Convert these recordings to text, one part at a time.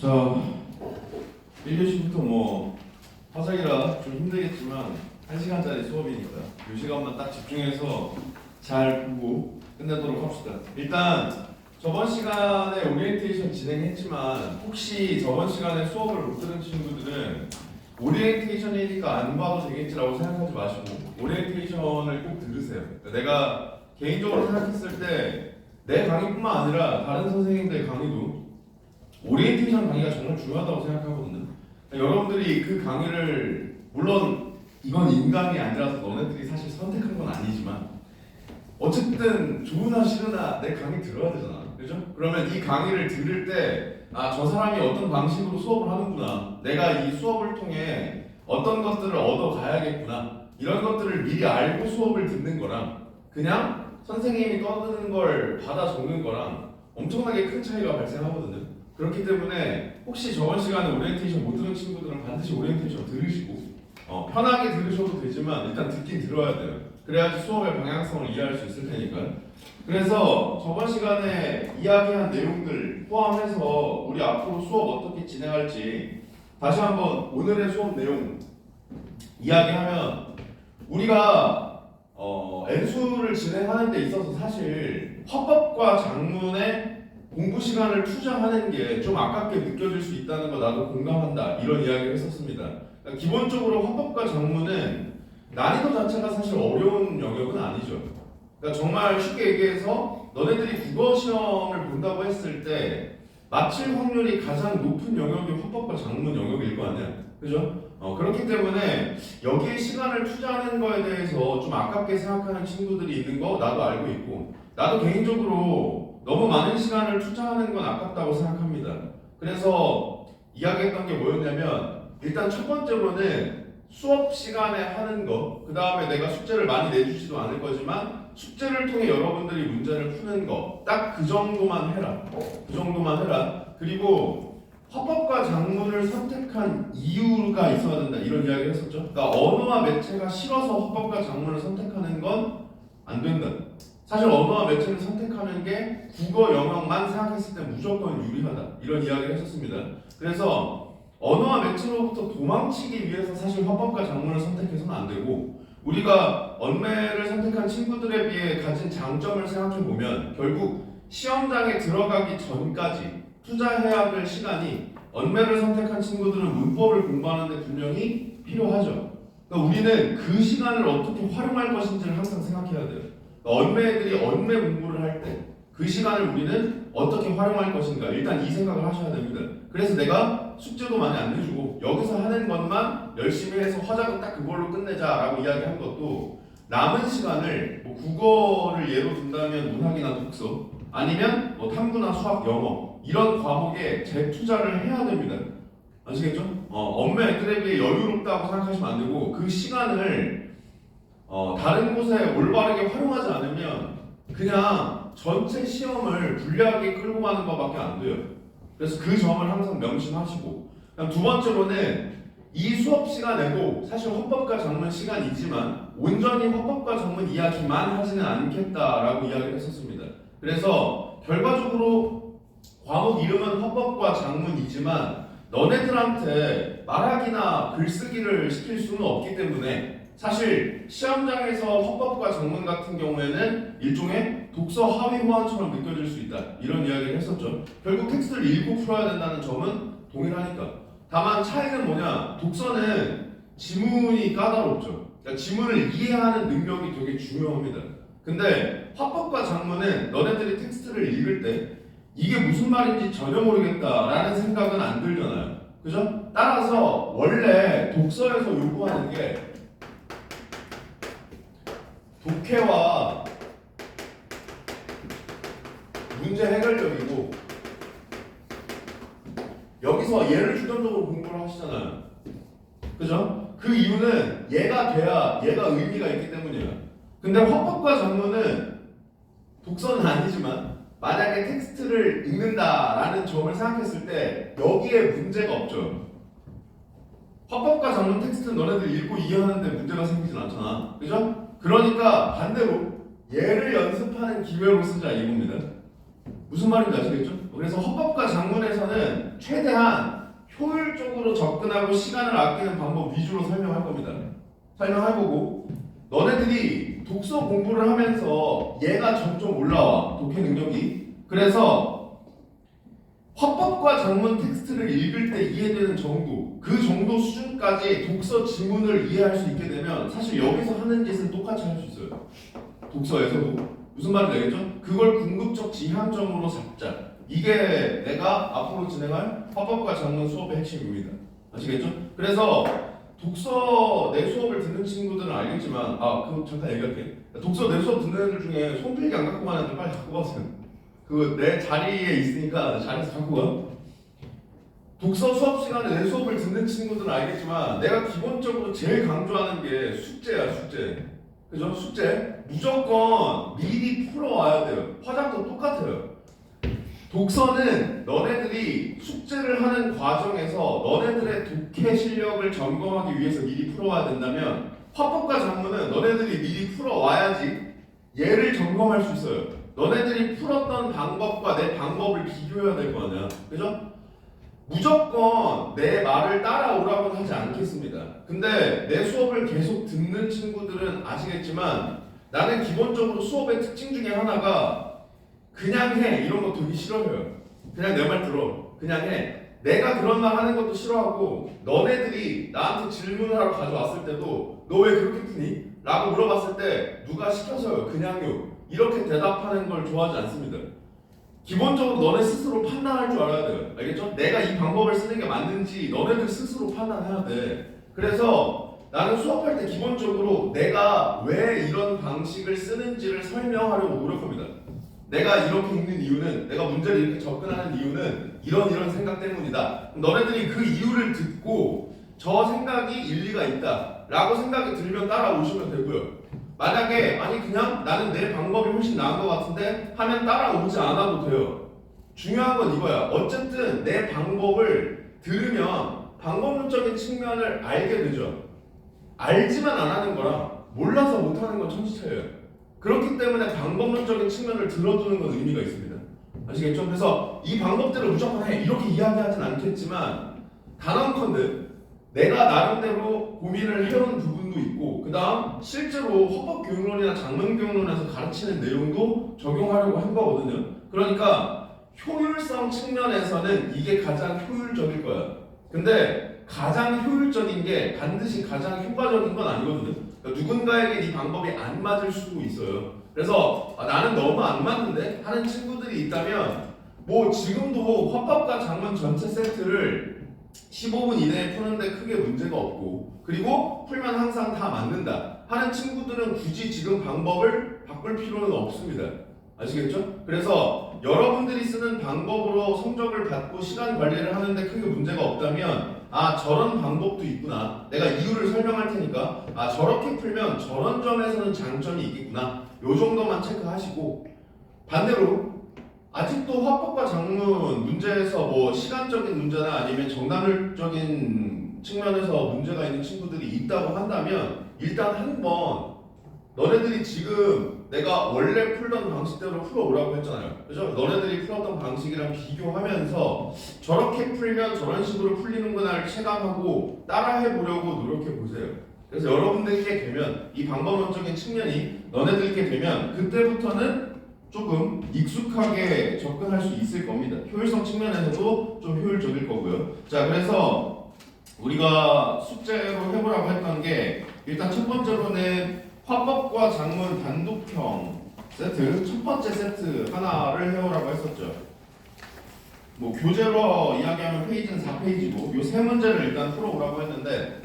자, 1교시부터 뭐 화작이라 좀 힘들겠지만 1시간짜리 수업이니까 이 시간만 딱 집중해서 잘 보고 끝내도록 합시다. 일단 저번 시간에 오리엔테이션 진행했지만 혹시 저번 시간에 수업을 못 들은 친구들은 오리엔테이션이니까 안 봐도 되겠지라고 생각하지 마시고 오리엔테이션을 꼭 들으세요. 내가 개인적으로 생각했을 때 내 강의뿐만 아니라 다른 선생님들 강의도 오리엔테이션 강의가 정말 중요하다고 생각하거든요. 여러분들이 그 강의를 물론 이건 인강이 아니라서 너네들이 사실 선택한 건 아니지만 어쨌든 좋으나 싫으나 내 강의 들어야 되잖아. 그죠? 그러면 이 강의를 들을 때 저 사람이 어떤 방식으로 수업을 하는구나. 내가 이 수업을 통해 어떤 것들을 얻어가야겠구나. 이런 것들을 미리 알고 수업을 듣는 거랑 그냥 선생님이 떠드는 걸 받아 적는 거랑 엄청나게 큰 차이가 발생하거든요. 그렇기 때문에 혹시 저번 시간에 오리엔테이션 못 들은 친구들은 반드시 오리엔테이션 들으시고 편하게 들으셔도 되지만 일단 듣긴 들어야 돼요. 그래야지 수업의 방향성을 이해할 수 있을 테니까. 그래서 저번 시간에 이야기한 내용들 포함해서 우리 앞으로 수업 어떻게 진행할지 다시 한번 오늘의 수업 내용 이야기하면 우리가 N수를 진행하는 데 있어서 사실 화법과 작문에 공부 시간을 투자하는 게 좀 아깝게 느껴질 수 있다는 거 나도 공감한다 이런 이야기를 했었습니다. 그러니까 기본적으로 화법과 작문은 난이도 자체가 사실 어려운 영역은 아니죠. 그러니까 정말 쉽게 얘기해서 너네들이 국어 시험을 본다고 했을 때 맞힐 확률이 가장 높은 영역이 화법과 작문 영역일 거 아니야. 그죠? 그렇기 때문에 여기에 시간을 투자하는 거에 대해서 좀 아깝게 생각하는 친구들이 있는 거 나도 알고 있고 나도 개인적으로 너무 많은 시간을 투자하는 건 아깝다고 생각합니다. 그래서 이야기했던 게 뭐였냐면 일단 첫 번째로는 수업 시간에 하는 거, 그 다음에 내가 숙제를 많이 내주지도 않을 거지만 숙제를 통해 여러분들이 문제를 푸는 거, 딱 그 정도만 해라. 그 정도만 해라. 그리고 화법과 작문을 선택한 이유가 있어야 된다 이런 이야기를 했었죠. 그러니까 언어와 매체가 싫어서 화법과 작문을 선택하는 건 안 된다. 사실 언어와 매체를 선택하는 게 국어 영역만 생각했을 때 무조건 유리하다 이런 이야기를 했었습니다. 그래서 언어와 매체로부터 도망치기 위해서 사실 화법과 작문을 선택해서는 안 되고 우리가 언매를 선택한 친구들에 비해 가진 장점을 생각해 보면 결국 시험장에 들어가기 전까지 투자해야 될 시간이 언매를 선택한 친구들은 문법을 공부하는 데 분명히 필요하죠. 그러니까 우리는 그 시간을 어떻게 활용할 것인지를 항상 생각해야 돼요. 그러니까 언매들이 언매 공부를 할 때 그 시간을 우리는 어떻게 활용할 것인가 일단 이 생각을 하셔야 됩니다. 그래서 내가 숙제도 많이 안 내주고 여기서 하는 것만 열심히 해서 화작은 딱 그걸로 끝내자라고 이야기한 것도 남은 시간을 뭐 국어를 예로 든다면 문학이나 독서 아니면 뭐 탐구나 수학, 영어 이런 과목에 재투자를 해야 됩니다. 아시겠죠? 언매 애들에 비해 여유롭다고 생각하시면 안 되고 그 시간을 다른 곳에 올바르게 활용하지 않으면 그냥 전체 시험을 불리하게 끌고 가는 것밖에 안 돼요. 그래서 그 점을 항상 명심하시고 두 번째로는 이 수업 시간에도 사실 화법과 작문 시간이지만 온전히 화법과 작문 이야기만 하지는 않겠다라고 이야기를 했었습니다. 그래서 결과적으로 과목 이름은 화법과 작문이지만 너네들한테 말하기나 글쓰기를 시킬 수는 없기 때문에 사실 시험장에서 화법과 작문 같은 경우에는 일종의 독서 하위 호환처럼 느껴질 수 있다 이런 이야기를 했었죠. 결국 텍스트를 읽고 풀어야 된다는 점은 동일하니까. 다만 차이는 뭐냐, 독서는 지문이 까다롭죠. 그러니까 지문을 이해하는 능력이 되게 중요합니다. 근데 화법과 작문은 너네들이 텍스트를 읽을 때 이게 무슨 말인지 전혀 모르겠다라는 생각은 안 들잖아요. 그죠? 따라서 원래 독서에서 요구하는 게 독해와 문제 해결력이고 여기서 얘를 주전적으로 공부를 하시잖아요. 그죠? 그 이유는 얘가 돼야 얘가 의미가 있기 때문이에요. 근데 화법과 작문은 독서는 아니지만 만약에 텍스트를 읽는다라는 점을 생각했을 때 여기에 문제가 없죠. 화법과 작문 텍스트는 너네들 읽고 이해하는데 문제가 생기진 않잖아. 그죠? 그러니까 반대로 얘를 연습하는 기회로 쓰자 이겁니다. 무슨 말인지 아시겠죠? 그래서 헌법과 장문에서는 최대한 효율적으로 접근하고 시간을 아끼는 방법 위주로 설명할 겁니다. 설명할 거고, 너네들이 독서 공부를 하면서 얘가 점점 올라와, 독해 능력이. 그래서 헌법과 장문 텍스트를 읽을 때 이해되는 정도, 그 정도 수준까지 독서 지문을 이해할 수 있게 되면 사실 여기서 하는 짓은 똑같이 할 수 있어요. 독서에서도. 무슨 말인지 알겠죠? 그걸 궁극적 지향점으로 잡자. 이게 내가 앞으로 진행할 헌법과 장문 수업의 핵심입니다. 아시겠죠? 그래서 독서 내 수업을 듣는 친구들은 알겠지만, 그거 잠깐 얘기할게. 독서 내 수업 듣는 애들 중에 손필기 안 갖고 가는 애들 빨리 갖고 가세요. 그거 내 자리에 있으니까 자리에서 갖고 가. 독서 수업 시간에 내 수업을 듣는 친구들은 알겠지만, 내가 기본적으로 제일 강조하는 게 숙제야, 숙제. 그죠? 숙제. 무조건 미리 풀어와야 돼요. 화장도 똑같아요. 독서는 너네들이 숙제를 하는 과정에서 너네들의 독해 실력을 점검하기 위해서 미리 풀어와야 된다면, 헌법과 장문은 너네들이 미리 풀어와야지 얘를 점검할 수 있어요. 너네들이 풀었던 방법과 내 방법을 비교해야 될 거 아니야. 그죠? 무조건 내 말을 따라오라고는 하지 않겠습니다. 근데 내 수업을 계속 듣는 친구들은 아시겠지만, 나는 기본적으로 수업의 특징 중에 하나가 그냥 해 이런 거 되게 싫어해요. 그냥 내 말 들어. 그냥 해. 내가 그런 말 하는 것도 싫어하고, 너네들이 나한테 질문을 하러 가져왔을 때도 너 왜 그렇게 푸니? 라고 물어봤을 때 누가 시켜서요? 그냥요. 이렇게 대답하는 걸 좋아하지 않습니다. 기본적으로 너네 스스로 판단할 줄 알아야 돼요. 알겠죠? 내가 이 방법을 쓰는 게 맞는지 너네들 스스로 판단해야 돼. 그래서 나는 수업할 때 기본적으로 내가 왜 이런 방식을 쓰는지를 설명하려고 노력합니다. 내가 이렇게 읽는 이유는, 내가 문제를 이렇게 접근하는 이유는 이런 생각 때문이다. 너네들이 그 이유를 듣고 저 생각이 일리가 있다 라고 생각이 들면 따라오시면 되고요. 만약에 아니 그냥 나는 내 방법이 훨씬 나은 것 같은데 하면 따라오지 않아도 돼요. 중요한 건 이거야. 어쨌든 내 방법을 들으면 방법론적인 측면을 알게 되죠. 알지만 안 하는 거랑 몰라서 못하는 건 천지차이예요. 그렇기 때문에 방법론적인 측면을 들어두는 건 의미가 있습니다. 아시겠죠? 그래서 이 방법대로 무조건 해 이렇게 이야기하진 않겠지만, 단언컨대 내가 나름대로 고민을 해온 부분도 있고, 그 다음 실제로 헌법교육론이나 장문교육론에서 가르치는 내용도 적용하려고 한 거거든요. 그러니까 효율성 측면에서는 이게 가장 효율적일 거야. 근데 가장 효율적인 게 반드시 가장 효과적인 건 아니거든요. 그러니까 누군가에게 이 방법이 안 맞을 수도 있어요. 그래서 나는 너무 안 맞는데 하는 친구들이 있다면, 뭐 지금도 헌법과 장문 전체 세트를 15분 이내에 푸는데 크게 문제가 없고, 그리고 풀면 항상 다 맞는다 하는 친구들은 굳이 지금 방법을 바꿀 필요는 없습니다. 아시겠죠? 그래서 여러분들이 쓰는 방법으로 성적을 받고 시간 관리를 하는데 크게 문제가 없다면, 저런 방법도 있구나, 내가 이유를 설명할 테니까 저렇게 풀면 저런 점에서는 장점이 있겠구나, 요 정도만 체크하시고, 반대로 아직도 헌법과 장문 문제에서 뭐 시간적인 문제나 아니면 정답률적인 측면에서 문제가 있는 친구들이 있다고 한다면, 일단 한번 너네들이 지금 내가 원래 풀던 방식대로 풀어오라고 했잖아요. 그죠? 너네들이 풀었던 방식이랑 비교하면서 저렇게 풀면 저런 식으로 풀리는구나를 체감하고 따라해보려고 노력해보세요. 그래서 여러분들께 되면, 이 방법론적인 측면이 너네들께 되면 그때부터는 조금 익숙하게 접근할 수 있을 겁니다. 효율성 측면에서도 좀 효율적일 거고요. 자, 그래서 우리가 숙제로 해보라고 했던 게, 일단 첫 번째로는 헌법과 장문 단독형 세트, 첫 번째 세트 하나를 해오라고 했었죠. 뭐 교재로 이야기하면 페이지는 4페이지고 요 세 문제를 일단 풀어오라고 했는데,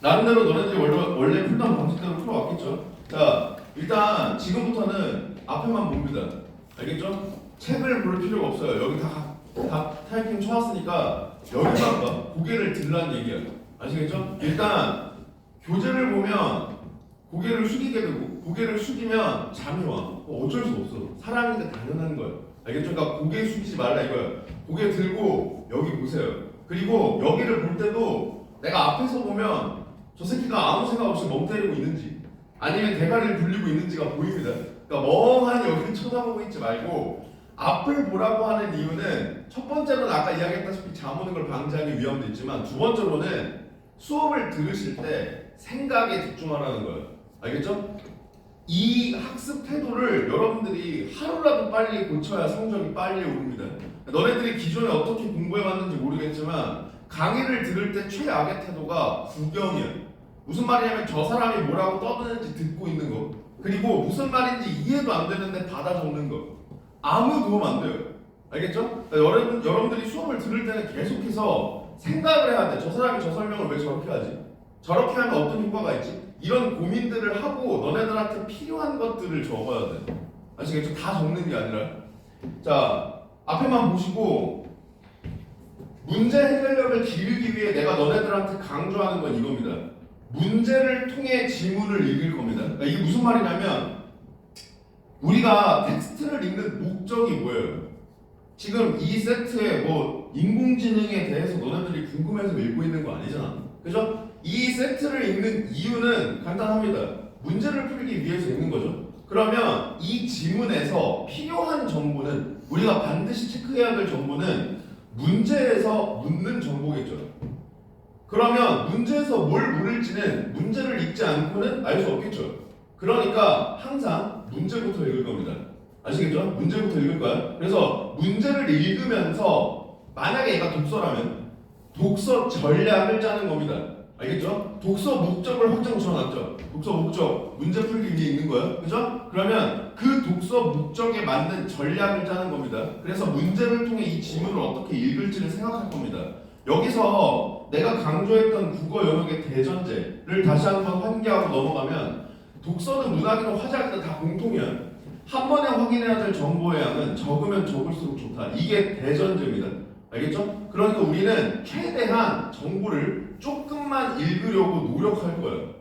나름대로 너네들이 원래 풀던 방식대로 풀어왔겠죠. 자, 일단 지금부터는 앞에만 봅니다. 알겠죠? 책을 볼 필요가 없어요. 여기 다 타이핑 쳐왔으니까 여기만 봐. 고개를 들라는 얘기야. 아시겠죠? 일단 교재를 보면 고개를 숙이게 되고, 고개를 숙이면 잠이 와. 어쩔 수 없어. 사람이니까 당연한 거예요. 알겠죠? 그러니까 고개 숙이지 말라 이거예요. 고개 들고 여기 보세요. 그리고 여기를 볼 때도 내가 앞에서 보면 저 새끼가 아무 생각 없이 멍 때리고 있는지 아니면 대가리를 굴리고 있는지가 보입니다. 그러니까 멍하니 여기를 쳐다보고 있지 말고 앞을 보라고 하는 이유는 첫 번째로는 아까 이야기했다시피 잠 오는 걸 방지하기 위함도 있지만 두 번째로는 수업을 들으실 때 생각에 집중하라는 거예요. 알겠죠? 이 학습 태도를 여러분들이 하루라도 빨리 고쳐야 성적이 빨리 오릅니다. 너네들이 기존에 어떻게 공부해왔는지 모르겠지만 강의를 들을 때 최악의 태도가 구경이야. 무슨 말이냐면 저 사람이 뭐라고 떠드는지 듣고 있는 거, 그리고 무슨 말인지 이해도 안 되는데 받아 적는 거. 아무 도움 안 돼요. 알겠죠? 여러분들이 수업을 들을 때는 계속해서 생각을 해야 돼. 저 사람이 저 설명을 왜 저렇게 하지? 저렇게 하면 어떤 효과가 있지? 이런 고민들을 하고 너네들한테 필요한 것들을 적어야 돼. 아시겠죠? 다 적는 게 아니라. 자, 앞에만 보시고 문제 해결력을 기르기 위해 내가 너네들한테 강조하는 건 이겁니다. 문제를 통해 지문을 읽을 겁니다. 그러니까 이게 무슨 말이냐면 우리가 텍스트를 읽는 목적이 뭐예요? 지금 이 세트에 뭐 인공지능에 대해서 너네들이 궁금해서 읽고 있는 거 아니잖아. 그죠? 이 세트를 읽는 이유는 간단합니다. 문제를 풀기 위해서 읽는 거죠. 그러면 이 지문에서 필요한 정보는 우리가 반드시 체크해야 될 정보는 문제에서 묻는 정보겠죠. 그러면 문제에서 뭘 물을지는 문제를 읽지 않고는 알 수 없겠죠. 그러니까 항상 문제부터 읽을 겁니다. 아시겠죠? 문제부터 읽을 거야. 그래서 문제를 읽으면서 만약에 얘가 독서라면 독서 전략을 짜는 겁니다. 알겠죠? 독서 목적을 확정 지어놨죠. 독서 목적, 문제 풀기 위해 읽는 거예요. 그죠? 그러면 그 독서 목적에 맞는 전략을 짜는 겁니다. 그래서 문제를 통해 이 지문을 어떻게 읽을지를 생각할 겁니다. 여기서 내가 강조했던 국어 영역의 대전제를 다시 한번 환기하고 넘어가면 독서는 문학이든 화작이든 다 공통이야. 한 번에 확인해야 될 정보의 양은 적으면 적을수록 좋다. 이게 대전제입니다. 알겠죠? 그러니까 우리는 최대한 정보를 조금만 읽으려고 노력할 거예요.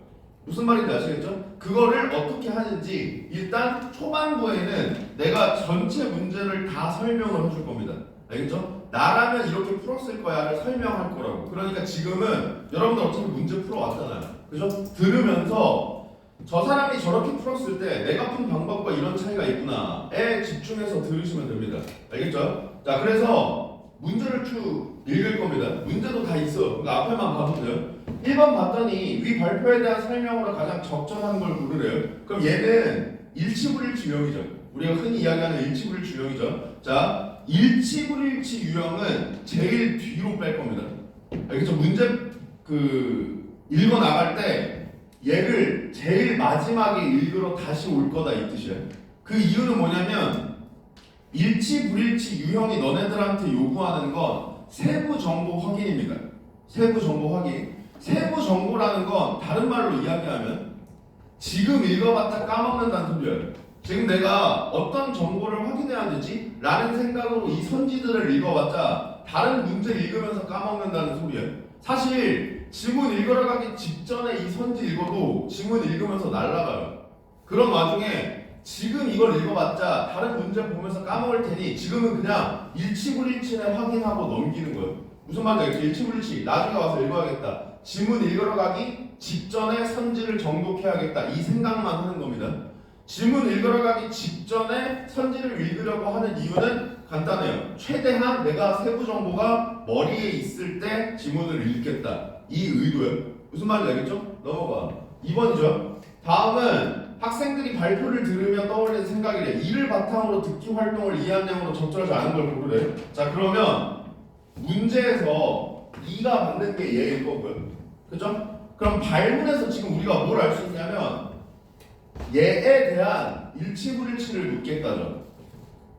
무슨 말인지 아시겠죠? 그거를 어떻게 하는지 일단 초반부에는 내가 전체 문제를 다 설명을 해줄 겁니다. 알겠죠? 나라면 이렇게 풀었을 거야를 설명할 거라고. 그러니까 지금은 여러분들 어차피 문제 풀어왔잖아요. 그죠? 들으면서 저 사람이 저렇게 풀었을 때 내가 푼 방법과 이런 차이가 있구나에 집중해서 들으시면 됩니다. 알겠죠? 자, 그래서 문제를 쭉 읽을 겁니다. 문제도 다 있어. 그러니까 앞에만 봐도 돼요. 1번 봤더니 위 발표에 대한 설명으로 가장 적절한 걸 고르래요. 그럼 얘는 일치불일치 유형이죠. 우리가 흔히 이야기하는 일치불일치 유형이죠. 자, 일치불일치 유형은 제일 뒤로 뺄 겁니다. 알겠죠? 문제 읽어 나갈 때 얘를 제일 마지막에 읽으러 다시 올 거다 이 뜻이에요. 그 이유는 뭐냐면 일치 불일치 유형이 너네들한테 요구하는 건 세부 정보 확인입니다. 세부 정보 확인. 세부 정보라는 건 다른 말로 이야기하면 지금 읽어봤자 까먹는다는 소리예요. 지금 내가 어떤 정보를 확인해야 되지? 라는 생각으로 이 선지들을 읽어봤자 다른 문제 읽으면서 까먹는다는 소리예요. 사실 지문 읽으러 가기 직전에 이 선지 읽어도 지문 읽으면서 날아가요. 그런 와중에 지금 이걸 읽어봤자 다른 문제 보면서 까먹을 테니 지금은 그냥 일치불일치를 확인하고 넘기는 거예요. 무슨 말인지 일치불일치 나중에 와서 읽어야겠다. 지문 읽으러 가기 직전에 선지를 정독해야겠다. 이 생각만 하는 겁니다. 지문 읽으러 가기 직전에 선지를 읽으려고 하는 이유는 간단해요. 최대한 내가 세부 정보가 머리에 있을 때 지문을 읽겠다. 이 의도예요. 무슨 말인지 알겠죠? 넘어가. 2번이죠. 다음은 학생들이 발표를 들으며 떠올리는 생각이래. 이를 바탕으로 듣기 활동을 이해한 내용으로 적절하지 않은 걸 고르래. 자, 그러면 문제에서 2가 받는 게 얘일 거고요. 그죠? 그럼 발문에서 지금 우리가 뭘 알 수 있냐면 얘에 대한 일치불일치를 묻겠다죠.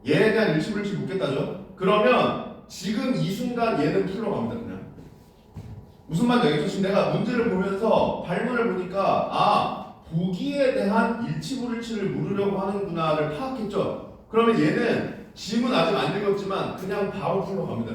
얘에 대한 일치불일치를 묻겠다죠. 그러면 지금 이 순간 얘는 풀러갑니다. 그냥. 무슨 말인지 알겠죠? 지금 내가 문제를 보면서 발문을 보니까 보기에 대한 일치불일치를 물으려고 하는구나를 파악했죠. 그러면 얘는 지문 아직 안 읽었지만 그냥 바로 풀러갑니다.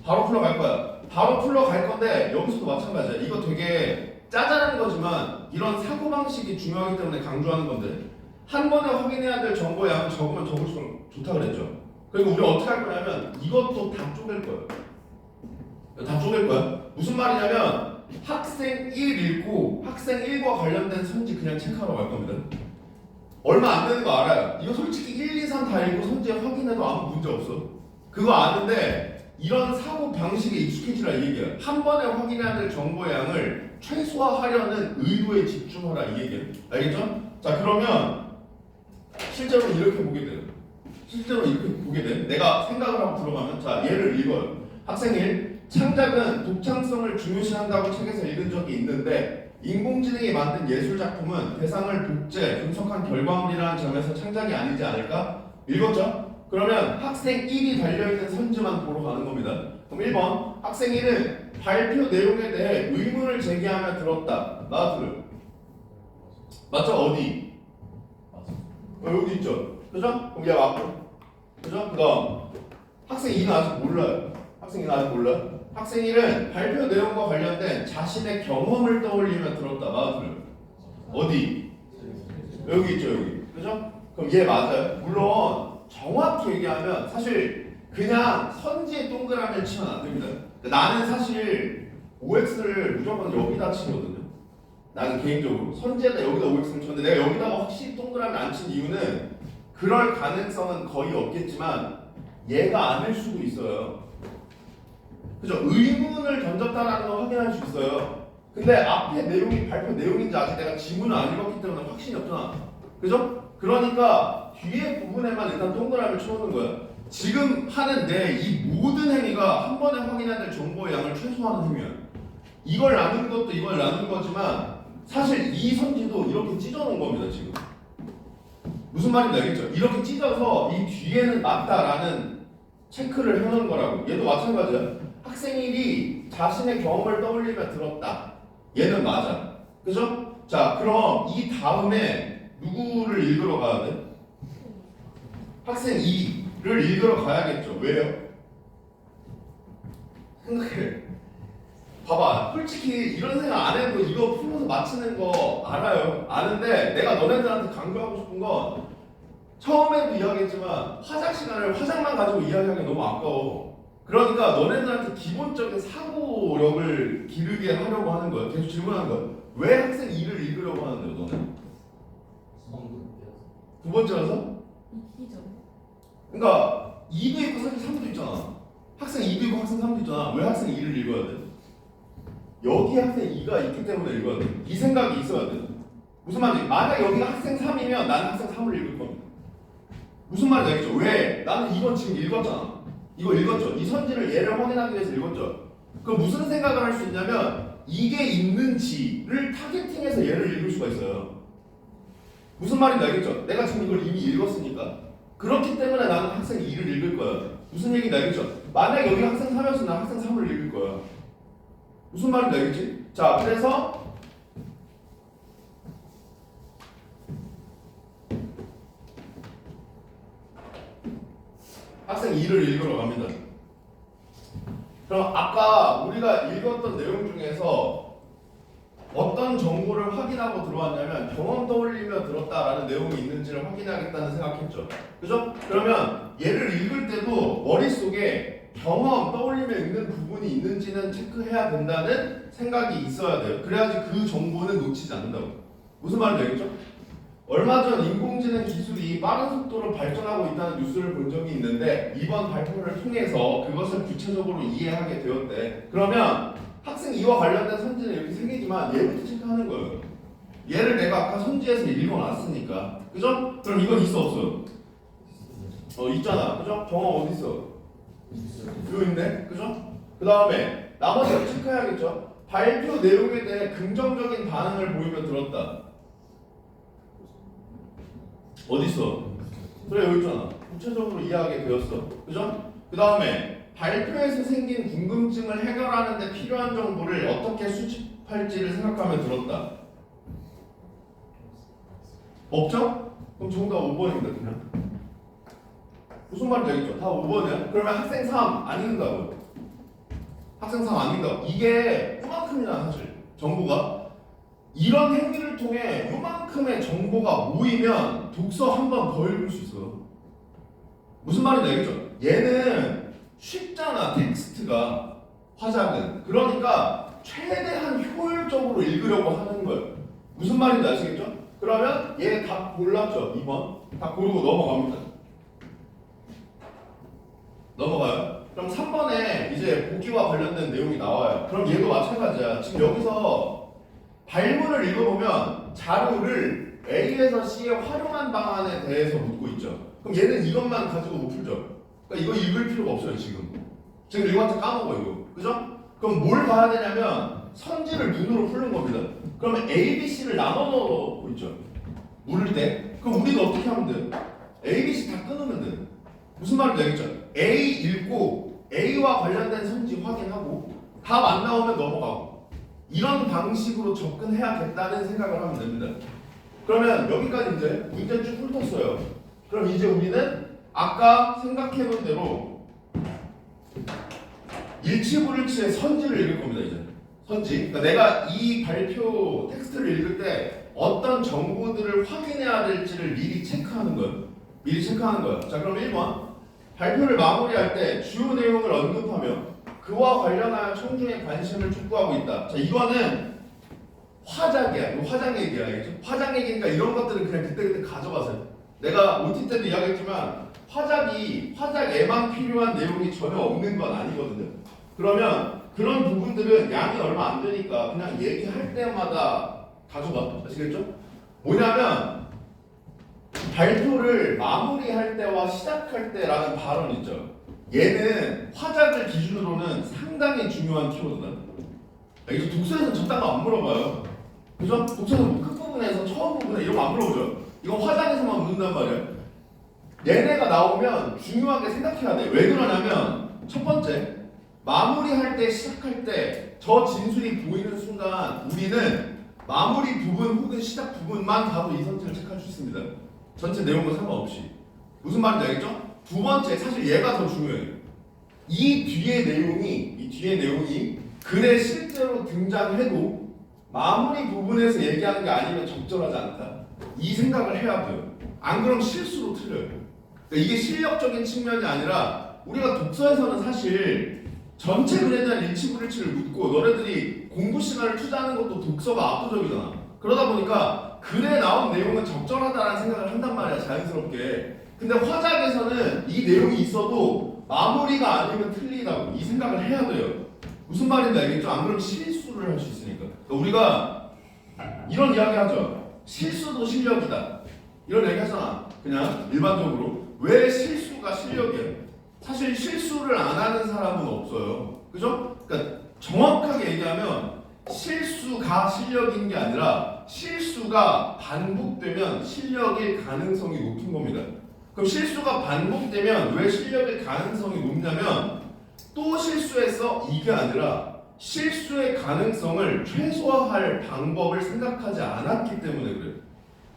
바로 풀러갈 거야. 바로 풀러갈 건데 여기서도 마찬가지야. 이거 되게 짜잘한 거지만 이런 사고방식이 중요하기 때문에 강조하는 건데 한 번에 확인해야 될 정보의 양을 적으면 적을수록 좋다 그랬죠. 그리고 우리 어떻게 할 거냐면 이것도 다 쪼갤 거예요. 다 쪼갤 거야. 무슨 말이냐면 학생 1 읽고 학생 1과 관련된 선지 그냥 체크하러 갈 겁니다. 얼마 안 되는 거 알아요. 이거 솔직히 1, 2, 3 다 읽고 선지에 확인해도 아무 문제 없어. 그거 아는데 이런 사고 방식에 익숙해지라 이 얘기야. 한 번에 확인해야 될 정보의 양을 최소화하려는 의도에 집중하라 이 얘기야. 알겠죠? 자 그러면 실제로 이렇게 보게 돼요. 실제로 이렇게 보게 돼. 내가 생각을 하고 들어가면 자 예를 읽어요. 학생 1. 창작은 독창성을 중요시한다고 책에서 읽은 적이 있는데 인공지능이 만든 예술작품은 대상을 복제, 분석한 결과물이라는 점에서 창작이 아니지 않을까? 읽었죠? 그러면 학생 1이 달려있는 선지만 보러 가는 겁니다. 그럼 1번 학생 1은 발표 내용에 대해 의문을 제기하며 들었다. 나와들어요. 맞죠? 어디? 여기 있죠? 그죠? 그럼 얘 맞고 그죠? 그 다음 학생 2는 아직 몰라요. 학생 2는 아직 몰라. 학생 1은 발표 내용과 관련된 자신의 경험을 떠올리며 들었다. 나와들어요. 어디? 여기 있죠 여기. 그죠? 그럼 얘 맞아요. 물론 정확히 얘기하면 사실 그냥 선지에 동그라미를 치면 안 됩니다. 나는 사실 OX를 무조건 여기다 치거든요. 나는 개인적으로 선지에다 여기다 OX를 쳤는데 내가 여기다가 확실히 동그라미 안 친 이유는 그럴 가능성은 거의 없겠지만 얘가 아닐 수도 있어요. 그죠? 의문을 던졌다라는 걸 확인할 수 있어요. 근데 앞에 내용이 발표 내용인지 아직 내가 지문을 안 읽었기 때문에 확신이 없잖아. 그죠? 그러니까 뒤에 부분에만 일단 동그라미를 쳐놓는 거야. 지금 하는 내 이 모든 행위가 한 번에 확인해야 될 정보의 양을 최소화하는 행위야. 이걸 나눈 것도 이걸 나눈 거지만 사실 이 선지도 이렇게 찢어놓은 겁니다. 지금 무슨 말인지 알겠죠? 이렇게 찢어서 이 뒤에는 맞다라는 체크를 해놓은 거라고. 얘도 마찬가지야. 학생 1이 자신의 경험을 떠올리며 들었다. 얘는 맞아. 그죠? 자 그럼 이 다음에 누구를 읽으러 가야 돼? 학생 2를 읽으러 가야겠죠. 왜요? 생각해. 봐봐. 솔직히 이런 생각 안 해도 이거 풀어서 맞히는 거 알아요. 아는데 내가 너네들한테 강조하고 싶은 건 처음에도 이야기했지만 화작 시간을 화작만 가지고 이야기하기 너무 아까워. 그러니까 너네들한테 기본적인 사고력을 기르게 하려고 하는 거야. 계속 질문하는 거야. 왜 학생 2를 읽으려고 하는데요, 너는? 두 번째라서? 그러니까 2도 있고 사실 3도 있잖아. 학생 2도 있고 학생 3도 있잖아. 왜 학생 2를 읽어야 돼? 여기 학생 2가 있기 때문에 읽어야 돼. 이 생각이 있어야 돼. 무슨 말인지 만약 여기가 학생 3이면 나는 학생 3을 읽을 겁니다. 무슨 말인지 알겠죠? 왜? 나는 이건 지금 읽었잖아. 이거 읽었죠? 이 선지를 얘를 확인하기 위해서 읽었죠? 그럼 무슨 생각을 할 수 있냐면 이게 있는지를 타겟팅해서 얘를 읽을 수가 있어요. 무슨 말인지 알겠죠? 내가 지금 이걸 이미 읽었으니까 그렇기 때문에 나는 학생 2를 읽을 거야. 무슨 얘기인지 알겠죠? 만약 여기 학생 3이었으면 난 학생 3을 읽을 거야. 무슨 말인지 알겠지? 자 그래서 학생 2를 읽으러 갑니다. 그럼 아까 우리가 읽었던 내용 중에서 어떤 정보를 확인하고 들어왔냐면 경험 떠올리며 들었다라는 내용이 있는지를 확인하겠다는 생각했죠. 그죠? 그러면 얘를 읽을 때도 머릿속에 경험 떠올리며 읽는 부분이 있는지는 체크해야 된다는 생각이 있어야 돼요. 그래야지 그 정보는 놓치지 않는다고. 무슨 말인지 알겠죠? 얼마 전 인공지능 기술이 빠른 속도로 발전하고 있다는 뉴스를 본 적이 있는데 이번 발표를 통해서 그것을 구체적으로 이해하게 되었대. 그러면 학생 2와 관련된 선지는 이렇게 세 개지만 얘부터 체크하는 거예요. 얘를 내가 아까 선지에서 읽어놨으니까. 그죠? 그럼 이건 있어 없어? 있잖아. 그죠? 경험 어디 있어? 여기 있네. 그죠? 그 다음에 나머지를 체크해야겠죠? 발표 내용에 대해 긍정적인 반응을 보이며 들었다. 어딨어? 그래 여기 있잖아. 구체적으로 이해하게 되었어. 그죠? 그 다음에 발표에서 생긴 궁금증을 해결하는 데 필요한 정보를 어떻게 수집할지를 생각하며 들었다. 없죠? 그럼 정답 5번입니다. 그냥 무슨 말인지 알겠죠? 다 5번이야. 그러면 학생 3 안 읽는다고. 학생 3 안 읽는다고. 이게 이만큼이나 사실 정보가 이런 행위를 통해 요만큼의 정보가 모이면 독서 한 번 더 읽을 수 있어요. 무슨 말인지 알겠죠? 얘는 쉽잖아. 텍스트가 화작은. 그러니까 최대한 효율적으로 읽으려고 하는 거예요. 무슨 말인지 아시겠죠? 그러면 얘 답 골랐죠? 2번. 답 고르고 넘어갑니다. 넘어가요. 그럼 3번에 이제 보기와 관련된 내용이 나와요. 그럼 얘도 마찬가지야. 지금 여기서 발문을 읽어보면 자료를 A에서 C에 활용한 방안에 대해서 묻고 있죠. 그럼 얘는 이것만 가지고 못 풀죠. 그러니까 이거 읽을 필요가 없어요. 지금 이거한테 까먹어 이거. 그죠? 그럼 뭘 봐야 되냐면 선지를 눈으로 푸는 겁니다. 그러면 A, B, C를 나눠 넣고 있죠. 물을 때. 그럼 우리도 어떻게 하면 돼요? A, B, C 다 끊으면 돼요. 무슨 말인지 알겠죠? A 읽고 A와 관련된 선지 확인하고 답 안 나오면 넘어가고 이런 방식으로 접근해야겠다는 생각을 하면 됩니다. 그러면 여기까지 이제 문제 쭉 훑었어요. 그럼 이제 우리는 아까 생각해본 대로 일치불일치의 선지를 읽을 겁니다. 이제 선지. 그러니까 내가 이 발표 텍스트를 읽을 때 어떤 정보들을 확인해야 될지를 미리 체크하는 거예요. 자, 그럼 1번. 발표를 마무리할 때 주요 내용을 언급하며 그와 관련하여 청중의 관심을 촉구하고 있다. 자, 이거는 화작이야. 이거 화작 얘기야. 알겠죠? 화작 얘기니까 이런 것들은 그냥 그때그때 가져가세요. 내가 OT 때도 이야기했지만 화작에만 필요한 내용이 전혀 없는 건 아니거든요. 그러면 그런 부분들은 양이 얼마 안 되니까 그냥 얘기할 때마다 가져가. 아시겠죠? 뭐냐면 발표를 마무리할 때와 시작할 때라는 발언 있죠. 얘는 화작을 기준으로는 상당히 중요한 키워드다. 이게 독서에서는 저딴 거 안 물어봐요. 그죠? 독서에서 끝부분에서 처음 부분에 이런 거 안 물어보죠. 이건 화작에서만 묻는단 말이에요. 얘네가 나오면 중요하게 생각해야 돼. 왜 그러냐면 첫 번째, 마무리할 때 시작할 때 저 진술이 보이는 순간 우리는 마무리 부분 혹은 시작 부분만 봐도 이 선지를 체크할 수 있습니다. 전체 내용과 상관없이. 무슨 말인지 알겠죠? 두 번째, 사실 얘가 더 중요해요. 이 뒤에 내용이 글에 실제로 등장해도 마무리 부분에서 얘기하는 게 아니면 적절하지 않다. 이 생각을 해야 돼요. 안 그러면 실수로 틀려요. 그러니까 이게 실력적인 측면이 아니라 우리가 독서에서는 사실 전체 글에 대한 일치불일치를 묻고 너네들이 공부 시간을 투자하는 것도 독서가 압도적이잖아. 그러다 보니까 글에 나온 내용은 적절하다는 생각을 한단 말이야, 자연스럽게. 근데 화작에서는 이 내용이 있어도 마무리가 아니면 틀리다고 이 생각을 해야 돼요. 무슨 말인지 알겠죠? 안 그러면 실수를 할 수 있으니까. 그러니까 우리가 이런 이야기 하죠. 실수도 실력이다. 이런 얘기 하잖아. 그냥 일반적으로. 왜 실수가 실력이에요? 사실 실수를 안 하는 사람은 없어요. 그죠? 그러니까 정확하게 얘기하면 실수가 실력인 게 아니라 실수가 반복되면 실력일 가능성이 높은 겁니다. 그럼 실수가 반복되면 왜 실력일 가능성이 높냐면 또 실수했어? 이게 아니라 실수의 가능성을 최소화할 방법을 생각하지 않았기 때문에 그래요.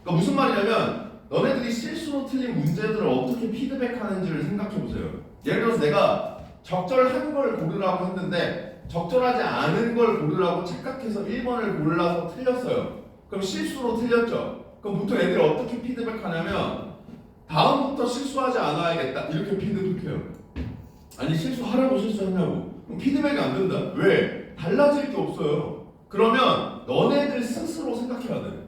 그러니까 무슨 말이냐면 너네들이 실수로 틀린 문제들을 어떻게 피드백하는지를 생각해보세요. 예를 들어서 내가 적절한 걸 고르라고 했는데 적절하지 않은 걸 고르라고 착각해서 1번을 골라서 틀렸어요. 그럼 실수로 틀렸죠. 그럼 보통 애들이 어떻게 피드백하냐면 다음부터 실수하지 않아야겠다 이렇게 피드백해요. 아니 실수하라고 실수했냐고. 그럼 피드백이 안 된다. 왜? 달라질 게 없어요. 그러면 너네들 스스로 생각해야 돼.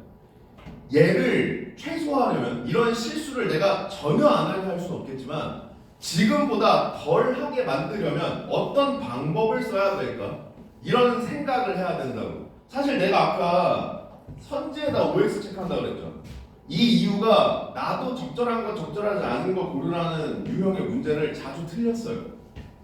얘를 최소화하려면 이런 실수를 내가 전혀 안 하게 할 수는 없겠지만 지금보다 덜 하게 만들려면 어떤 방법을 써야 될까? 이런 생각을 해야 된다고. 사실 내가 아까 선지에다 OX 체크한다고 그랬죠. 이 이유가 나도 적절한 거 적절하지 않은 거 고르라는 유형의 문제를 자주 틀렸어요.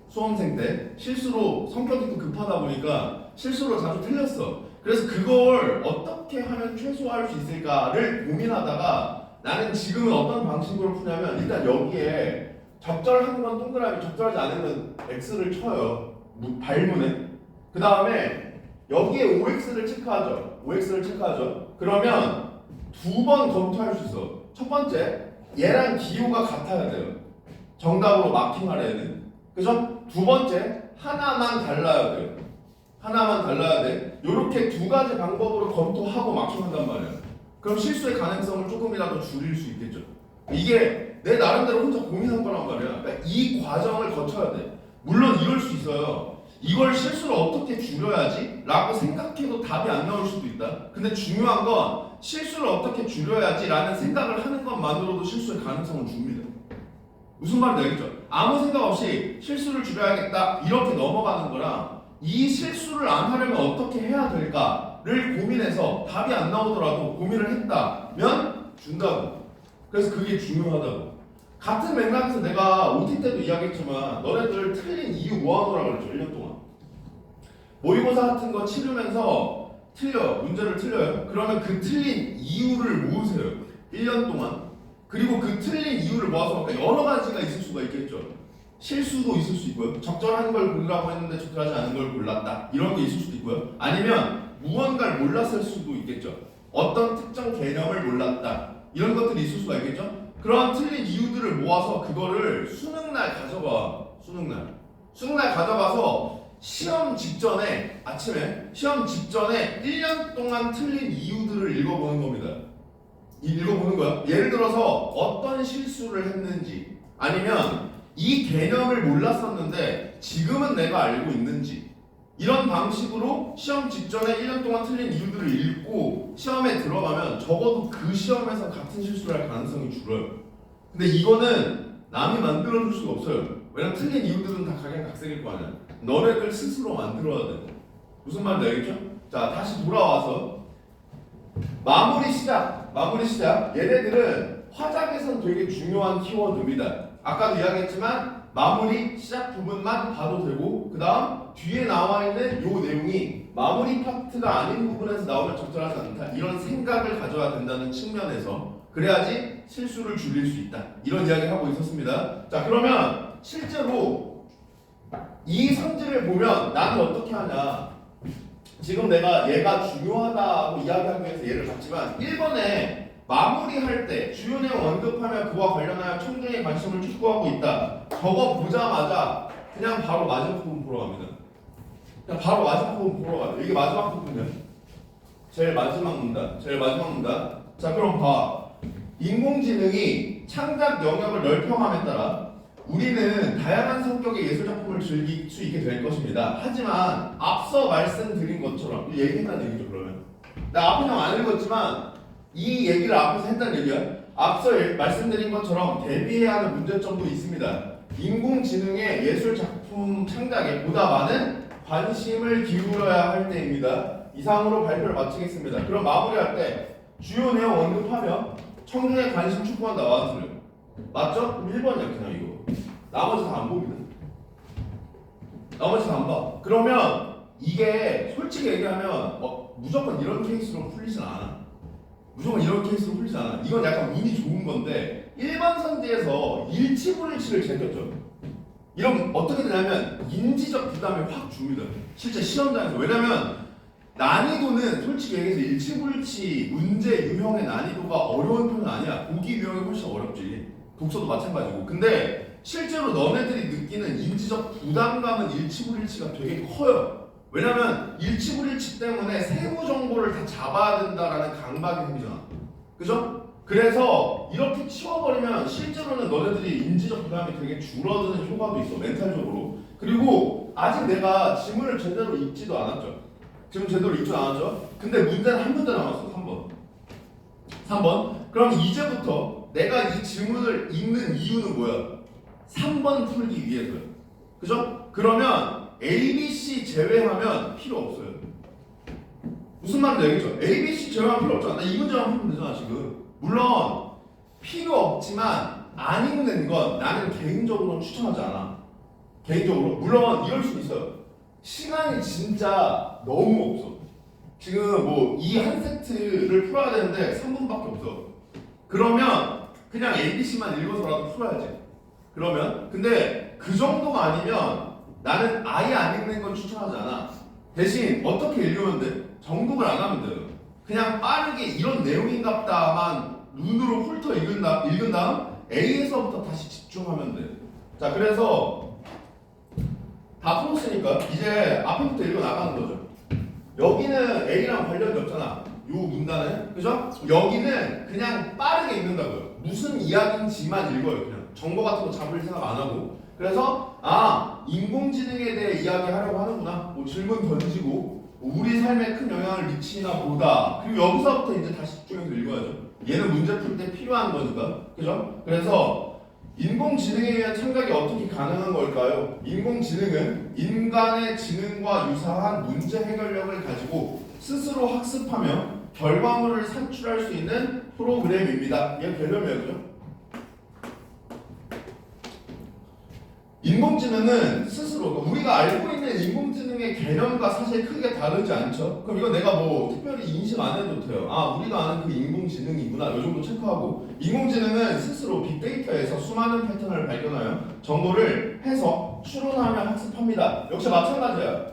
수험생 때 실수로 성격이 또 급하다 보니까 실수로 자주 틀렸어. 그래서 그걸 어떻게 하면 최소화할 수 있을까를 고민하다가 나는 지금은 어떤 방식으로 푸냐면 일단 여기에 적절한 건 동그라미, 적절하지 않은 건 X를 쳐요. 발문에. 그 다음에 여기에 OX를 체크하죠. 그러면 두 번 검토할 수 있어. 첫 번째, 얘랑 기호가 같아야 돼요. 정답으로 마킹하려는. 그죠? 두 번째, 하나만 달라야 돼요. 이렇게 두 가지 방법으로 검토하고 마킹한단 말이에요. 그럼 실수의 가능성을 조금이라도 줄일 수 있겠죠. 이게 내 나름대로 혼자 고민한 거란 말이야. 그러니까 이 과정을 거쳐야 돼. 물론 이럴 수 있어요. 이걸 실수를 어떻게 줄여야지? 라고 생각해도 답이 안 나올 수도 있다. 근데 중요한 건 실수를 어떻게 줄여야지 라는 생각을 하는 것만으로도 실수의 가능성을 줍니다. 무슨 말인지 알겠죠? 아무 생각 없이 실수를 줄여야겠다 이렇게 넘어가는 거랑 이 실수를 안 하려면 어떻게 해야 될까를 고민해서 답이 안 나오더라도 고민을 했다면 준다고. 그래서 그게 중요하다고. 같은 맥락에서 내가 OT 때도 이야기했지만 너네들 틀린 이유 모아놓으라고 그랬죠. 1년 동안 모의고사 같은 거 치르면서 문제를 틀려요. 그러면 그 틀린 이유를 모으세요. 1년 동안. 그리고 그 틀린 이유를 모아서 여러 가지가 있을 수가 있겠죠. 실수도 있을 수 있고요. 적절한 걸 고르라고 했는데 적절하지 않은 걸 골랐다. 이런 게 있을 수도 있고요. 아니면 무언가를 몰랐을 수도 있겠죠. 어떤 특정 개념을 몰랐다. 이런 것들이 있을 수가 있겠죠. 그런 틀린 이유들을 모아서 그거를 수능날 가져가. 수능날 가져가서 시험 직전에 아침에 시험 직전에 1년 동안 틀린 이유들을 읽어보는 겁니다. 읽어보는 거야. 예를 들어서 어떤 실수를 했는지 아니면 이 개념을 몰랐었는데 지금은 내가 알고 있는지 이런 방식으로 시험 직전에 1년 동안 틀린 이유들을 읽고 시험에 들어가면 적어도 그 시험에서 같은 실수를 할 가능성이 줄어요. 근데 이거는 남이 만들어줄 수가 없어요. 왜냐면 틀린 이유들은 다 각양각색일 거 아니야. 너네들 스스로 만들어야 돼. 무슨 말인지 알겠죠? 자, 다시 돌아와서 마무리 시작. 얘네들은 화작에선 되게 중요한 키워드입니다. 아까도 이야기했지만 마무리 시작 부분만 봐도 되고 그 다음 뒤에 나와 있는 요 내용이 마무리 파트가 아닌 부분에서 나오면 적절하지 않다. 이런 생각을 가져야 된다는 측면에서 그래야지 실수를 줄일 수 있다. 이런 이야기를 하고 있었습니다. 자, 그러면 실제로 이 성질을 보면 나는 어떻게 하냐. 지금 내가 얘가 중요하다고 이야기하기 위해서 얘를 봤지만 1번에 마무리할 때 주요 내용 언급하며 그와 관련하여 청중의 관심을 촉구하고 있다. 저거 보자마자 그냥 바로 마지막 부분 보러 갑니다. 그냥 바로 마지막 부분 보러 가요. 이게 마지막 부분이야. 제일 마지막 문단. 자, 그럼 봐. 인공지능이 창작 영역을 넓혀감에 따라 우리는 다양한 성격의 예술작품을 즐길 수 있게 될 것입니다. 하지만 앞서 말씀드린 것처럼 얘기했다는 얘기죠. 그러면 나 앞에 안 읽었지만 이 얘기를 앞에서 했다는 얘기야. 앞서 말씀드린 것처럼 대비해야 하는 문제점도 있습니다. 인공지능의 예술작품 창작에 보다 많은 관심을 기울여야 할 때입니다. 이상으로 발표를 마치겠습니다. 그럼 마무리할 때 주요 내용 언급하며 청중의 관심 촉구한다. 맞아요. 맞죠? 그럼 1번이야 그냥 이거. 나머지 다 안 봅니다. 나머지 다 안 봐. 그러면 이게 솔직히 얘기하면 무조건 이런 케이스로 풀리진 않아. 이건 약간 운이 좋은 건데 일반 선지에서 일치불일치를 제꼈죠. 이런 어떻게 되냐면 인지적 부담이 확 줍니다. 실제 시험장에서. 왜냐면 난이도는 솔직히 얘기해서 일치불일치 문제 유형의 난이도가 어려운 편은 아니야. 보기 유형이 훨씬 어렵지. 독서도 마찬가지고. 근데 실제로 너네들이 느끼는 인지적 부담감은 일치불일치가 되게 커요. 왜냐면 일치불일치 때문에 세부 정보를 다 잡아야 된다라는 강박이 생기잖아. 그죠? 그래서 이렇게 치워버리면 실제로는 너네들이 인지적 부담이 되게 줄어드는 효과도 있어. 멘탈적으로. 그리고 아직 내가 지문을 제대로 읽지도 않았죠. 근데 문제는 한 문제 남았어. 3번. 그럼 이제부터 내가 이 지문을 읽는 이유는 뭐야? 3번 풀기 위해서요. 그죠? 그러면 A, B, C 제외하면 필요 없어요. 무슨 말인지 알겠죠? A, B, C 제외하면 필요 없잖아. 나 이 문제만 풀면 되잖아 지금. 물론 필요 없지만 안 읽는 건 나는 개인적으로는 추천하지 않아. 물론 이럴 수 있어요. 시간이 진짜 너무 없어. 지금 뭐 이 한 세트를 풀어야 되는데 3분밖에 없어. 그러면 그냥 ABC만 읽어서라도 풀어야지. 그러면 근데 그 정도가 아니면 나는 아예 안 읽는 건 추천하지 않아. 대신 어떻게 읽으면 돼? 정독을 안 하면 돼요. 그냥 빠르게 이런 내용인갑다만 눈으로 훑어 읽은 다음 A에서부터 다시 집중하면 돼. 자, 그래서 다 풀었으니까 이제 앞에부터 읽어 나가는 거죠. 여기는 A랑 관련이 없잖아. 요 문단은. 그죠? 여기는 그냥 빠르게 읽는다고요. 무슨 이야기인지만 읽어요. 그냥 정보 같은 거 잡을 생각 안 하고. 그래서 인공지능에 대해 이야기하려고 하는구나. 뭐 질문 던지고 우리 삶에 큰 영향을 미치나 보다. 그리고 여기서부터 이제 다시 집중해서 읽어야죠. 얘는 문제 풀 때 필요한 거니까. 그죠? 그래서 인공지능에 의한 창작이 어떻게 가능한 걸까요? 인공지능은 인간의 지능과 유사한 문제 해결력을 가지고 스스로 학습하며 결과물을 산출할 수 있는 프로그램입니다. 얘 별명이죠. 인공지능은 스스로 우리가 알고 있는 인공지능의 개념과 사실 크게 다르지 않죠. 그럼 이거 내가 뭐 특별히 인식 안 해도 돼요. 우리가 아는 그 인공지능이구나. 이 정도 체크하고, 인공지능은 스스로 빅데이터에서 수많은 패턴을 발견하여 정보를 해석, 추론하며 학습합니다. 역시 마찬가지야.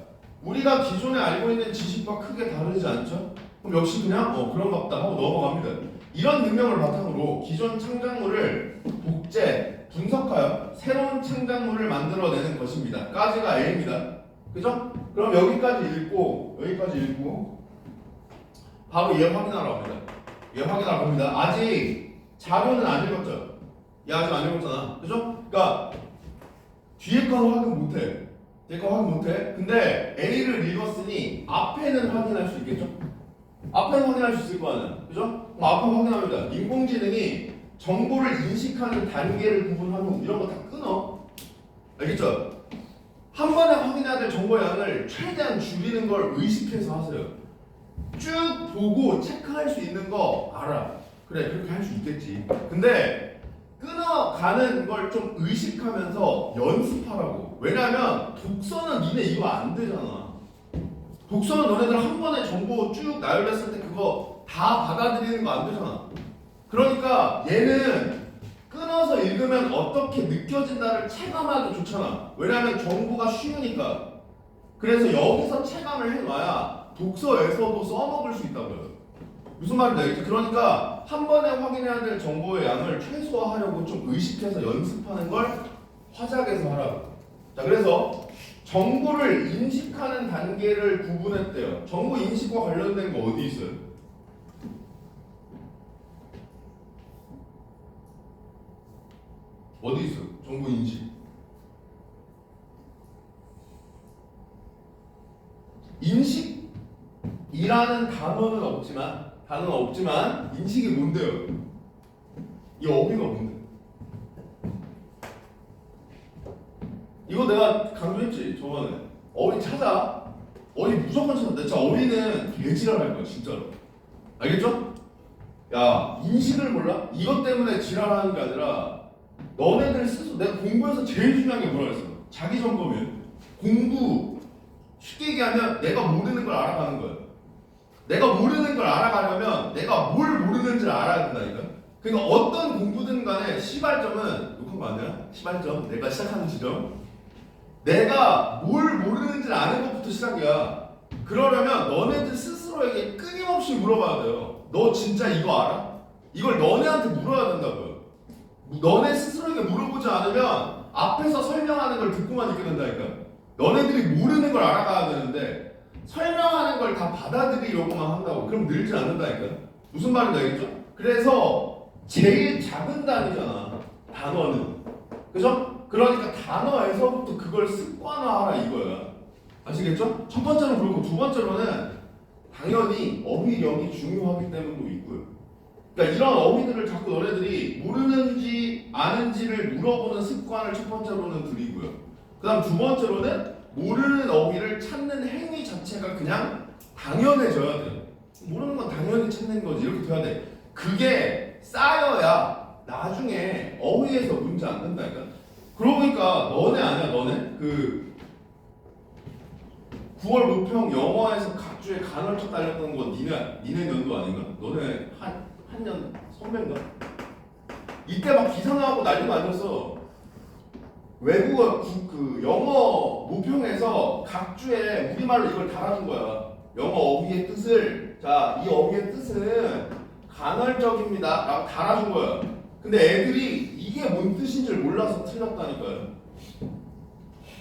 우리가 기존에 알고 있는 지식과 크게 다르지 않죠. 그럼 역시 그냥 그런가 보다 하고 넘어갑니다. 이런 능력을 바탕으로 기존 창작물을 복제, 분석하여 새로운 창작물을 만들어내는 것입니다. 까지가 A입니다. 그죠? 그럼 여기까지 읽고 바로 얘 확인하러 갑니다. 얘 확인하러 갑니다. 아직 자료는 안 읽었죠? 얘 아직 안 읽었잖아. 그죠? 그러니까 뒤에 건 확인 못해. 뒤에 건 확인 못해. 근데 A를 읽었으니 앞에는 확인할 수 있겠죠? 앞에는 확인할 수 있을 거 아니야. 그죠? 그럼 앞에 확인합니다. 인공지능이 정보를 인식하는 단계를 구분하고 이런 거 다 끊어. 알겠죠? 한 번에 확인해야 될 정보 양을 최대한 줄이는 걸 의식해서 하세요. 쭉 보고 체크할 수 있는 거 알아. 그래, 그렇게 할 수 있겠지. 근데 끊어가는 걸 좀 의식하면서 연습하라고. 왜냐면 독서는 니네 이거 안 되잖아. 독서는 너네들 한 번에 정보 쭉 나열했을 때 그거 다 받아들이는 거 안 되잖아. 그러니까 얘는 끊어서 읽으면 어떻게 느껴진다를 체감하기 좋잖아. 왜냐하면 정보가 쉬우니까. 그래서 여기서 체감을 해놔야 독서에서도 써먹을 수 있다고요. 무슨 말인지 알겠죠? 그러니까 한 번에 확인해야 될 정보의 양을 최소화하려고 좀 의식해서 연습하는 걸 화작에서 하라고. 자, 그래서 정보를 인식하는 단계를 구분했대요. 정보 인식과 관련된 거 어디 있어요? 어디 있어? 정보 인식. 인식이라는 단어는 없지만 인식이 뭔데요? 이 어휘가 뭔데? 이거 내가 강조했지 저번에. 어휘 찾아. 어휘 무조건 찾아. 진짜 어휘는 개지랄할 거야 진짜로. 알겠죠? 야, 인식을 몰라? 이것 때문에 지랄하는 게 아니라 너네들 스스로. 내가 공부에서 제일 중요한 게 뭐라 그랬어? 자기 점검이에요. 공부 쉽게 얘기하면 내가 모르는 걸 알아가는 거예요. 내가 모르는 걸 알아가려면 내가 뭘 모르는지를 알아야 된다니까. 그러니까 어떤 공부든 간에 시발점은, 녹한 거 아니야? 시발점, 내가 시작하는 지점, 내가 뭘 모르는지를 아는 것부터 시작이야. 그러려면 너네들 스스로에게 끊임없이 물어봐야 돼요. 너 진짜 이거 알아? 이걸 너네한테 물어야 된다고요. 너네 스스로에게 물어보지 않으면 앞에서 설명하는 걸 듣고만 있게 된다니까. 너네들이 모르는 걸 알아가야 되는데 설명하는 걸 다 받아들이려고만 한다고. 그럼 늘지 않는다니까. 무슨 말인지 알겠죠? 그래서 제일 작은 단위잖아, 단어는. 그죠? 그러니까 단어에서부터 그걸 습관화하라 이거야. 아시겠죠? 첫 번째는 그렇고, 두 번째로는 당연히 어휘력이 중요하기 때문도 있고요. 그러니까 이런 어휘들을 자꾸 너네들이 모르는지 아는지를 물어보는 습관을 첫 번째로는 들이고요. 그 다음 두 번째로는 모르는 어휘를 찾는 행위 자체가 그냥 당연해져야 돼요. 모르는 건 당연히 찾는 거지. 이렇게 돼야 돼. 그게 쌓여야 나중에 어휘에서 문제 안 된다니까. 그러니까 너네 아니야, 너네? 그 9월 모평 영어에서 각주에 간헐적 딸렸던 거 니네 연도 아닌가? 너네 한년 선배인가? 이때 막 기사 나오고 난리가 아니었어. 외국어 그 영어 모평에서 각주에 우리말로 이걸 달아준 거야. 영어 어휘의 뜻을, 자, 이 어휘의 뜻은 간헐적입니다 라고 달아준 거야. 근데 애들이 이게 뭔 뜻인지 몰라서 틀렸다니까요.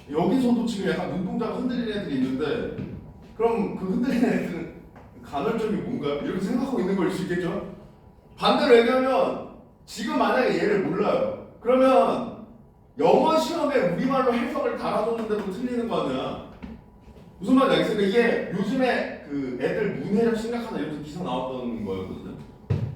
여기서도 지금 약간 눈동자가 흔들리는 애들이 있는데, 그럼 그 흔들리는 애들은 간헐적이 뭔가 이렇게 생각하고 있는 걸 수 있겠죠? 반대로 얘기하면 지금 만약에 얘를 몰라요. 그러면 영어 시험에 우리말로 해석을 달아줬는데도 틀리는 거 아니야. 무슨 말인지 알겠어요? 이게 요즘에 그 애들 문해력 심각하다 이러면서 기사 나왔던 거였거든요.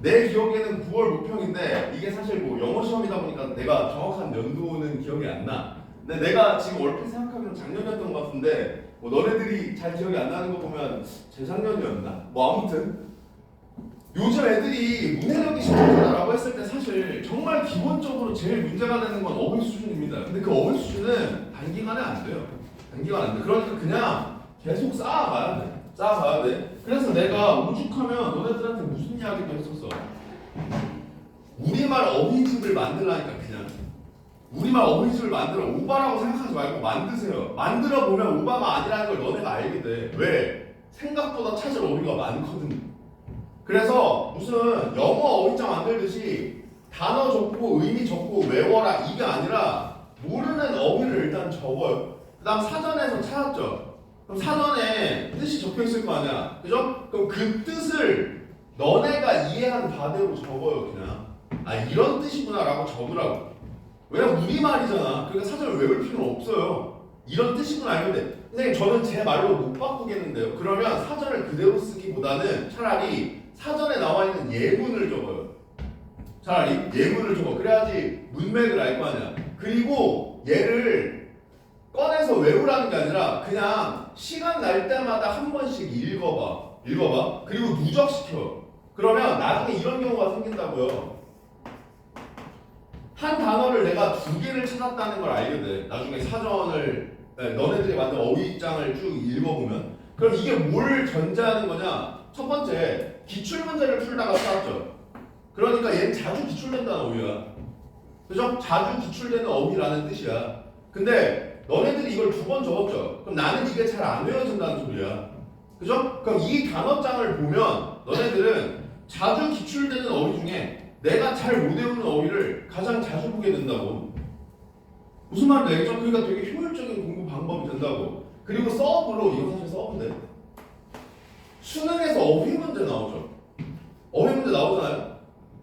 내 기억에는 9월 모평인데 이게 사실 뭐 영어 시험이다 보니까 내가 정확한 연도는 기억이 안 나. 근데 내가 지금 얼핏 생각하면 작년이었던 것 같은데 뭐 너네들이 잘 기억이 안 나는 거 보면 재작년이었나? 뭐 아무튼 요즘 애들이 문해력이 심각하다라고 했을 때 사실 정말 기본적으로 제일 문제가 되는 건 어휘 수준입니다. 근데 그 어휘 수준은 단기간에 안 돼요. 단기간에 안 돼. 그러니까 그냥 계속 쌓아가야 돼. 쌓아가야 돼. 그래서 내가 오죽하면 너네들한테 무슨 이야기도 했었어. 우리말 어휘집을 만들라니까 그냥. 우리말 어휘집을 만들어. 오바라고 생각하지 말고 만드세요. 만들어 보면 오바가 아니라는 걸 너네가 알게 돼. 왜? 생각보다 찾을 어휘가 많거든. 그래서 무슨 영어 어휘장 만들듯이 단어 적고 의미 적고 외워라 이게 아니라 모르는 어휘를 일단 적어요. 그 다음 사전에서 찾았죠. 그럼 사전에 뜻이 적혀 있을 거 아니야. 그죠? 그럼 그 뜻을 너네가 이해한 바대로 적어요. 그냥 아 이런 뜻이구나 라고 적으라고. 왜냐면 우리말이잖아. 그러니까 사전을 외울 필요는 없어요. 이런 뜻이구나 알면 돼. 선생님 저는 제 말로 못 바꾸겠는데요. 그러면 사전을 그대로 쓰기보다는 차라리 사전에 나와 있는 예문을 적어요. 차라리 예문을 적어. 그래야지 문맥을 알 거 아니야. 그리고 얘를 꺼내서 외우라는 게 아니라 그냥 시간 날 때마다 한 번씩 읽어봐. 읽어봐. 그리고 누적시켜. 그러면 나중에 이런 경우가 생긴다고요. 한 단어를 내가 2개를 찾았다는 걸 알게 돼. 나중에 사전을 너네들이 만든 어휘장을 쭉 읽어보면 그럼 이게 뭘 전제하는 거냐? 첫 번째 기출문제를 풀다가 쌓았죠. 그러니까 얘는 자주 기출된다는 어휘야. 그죠? 자주 기출되는 어휘라는 뜻이야. 근데 너네들이 이걸 2번 적었죠. 그럼 나는 이게 잘 안 외워진다는 소리야. 그죠? 그럼 이 단어장을 보면 너네들은 자주 기출되는 어휘 중에 내가 잘 못 외우는 어휘를 가장 자주 보게 된다고. 무슨 말인지 알겠죠? 그러니까 되게 효율적인 공부 방법이 된다고. 그리고 서브로 이거 사실 서브인데 수능에서 어휘 문제 나오죠. 어휘 문제 나오잖아요.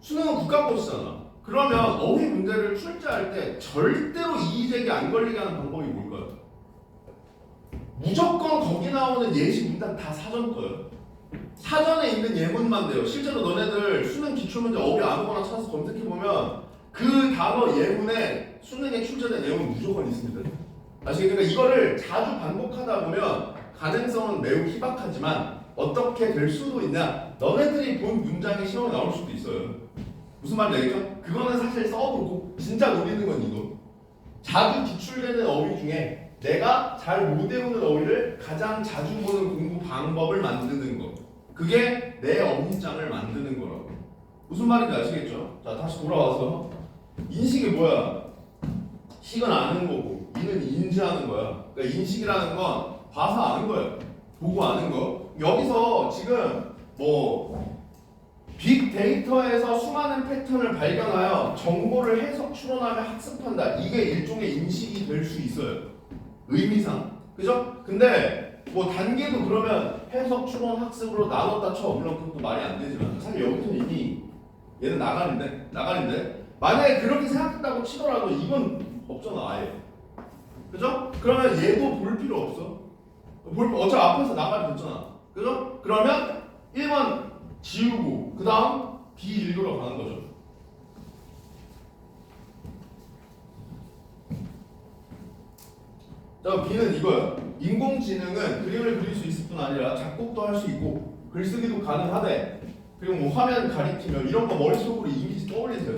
수능은 국가고시잖아. 그러면 어휘 문제를 출제할 때 절대로 이의제기 안 걸리게 하는 방법이 뭘까요? 무조건 거기 나오는 예시 문단 다 사전 거예요. 사전에 있는 예문만 돼요. 실제로 너네들 수능 기출문제 어휘 아무거나 찾아서 검색해보면 그 단어 예문에 수능에 출제된 예문 무조건 있습니다. 아시겠죠? 그러니까 이거를 자주 반복하다 보면 가능성은 매우 희박하지만 어떻게 될 수도 있냐? 너네들이 본 문장이 시험에 나올 수도 있어요. 무슨 말인지 알겠죠? 그거는 사실 서브고 진짜 노리는 건 이거. 자주 기출되는 어휘 중에 내가 잘 못 외우는 어휘를 가장 자주 보는 공부 방법을 만드는 거. 그게 내 어휘장을 만드는 거라고. 무슨 말인지 아시겠죠? 자 다시 돌아와서 인식이 뭐야? 식은 아는 거고 이는 인지하는 거야. 그러니까 인식이라는 건 봐서 아는 거야. 보고 아는 거. 여기서 지금 뭐 빅데이터에서 수많은 패턴을 발견하여 정보를 해석, 추론하며 학습한다. 이게 일종의 인식이 될 수 있어요. 의미상. 그죠? 근데 뭐 단계도 그러면 해석, 추론, 학습으로 나눴다 쳐. 물론 그것도 말이 안 되지만 사실 여기서는 이미 얘는 나가는데 만약에 그렇게 생각한다고 치더라도 이건 없잖아 아예. 그죠? 그러면 얘도 볼 필요 없어. 어차피 앞에서 나가리 됐잖아. 그죠? 그러면 1번 지우고 그 다음 B 읽으러 가는 거죠. 자 B는 이거야. 인공지능은 그림을 그릴 수 있을 뿐 아니라 작곡도 할 수 있고 글쓰기도 가능하대. 그리고 뭐 화면 가리키며 이런 거 머릿속으로 이미지 떠올리세요.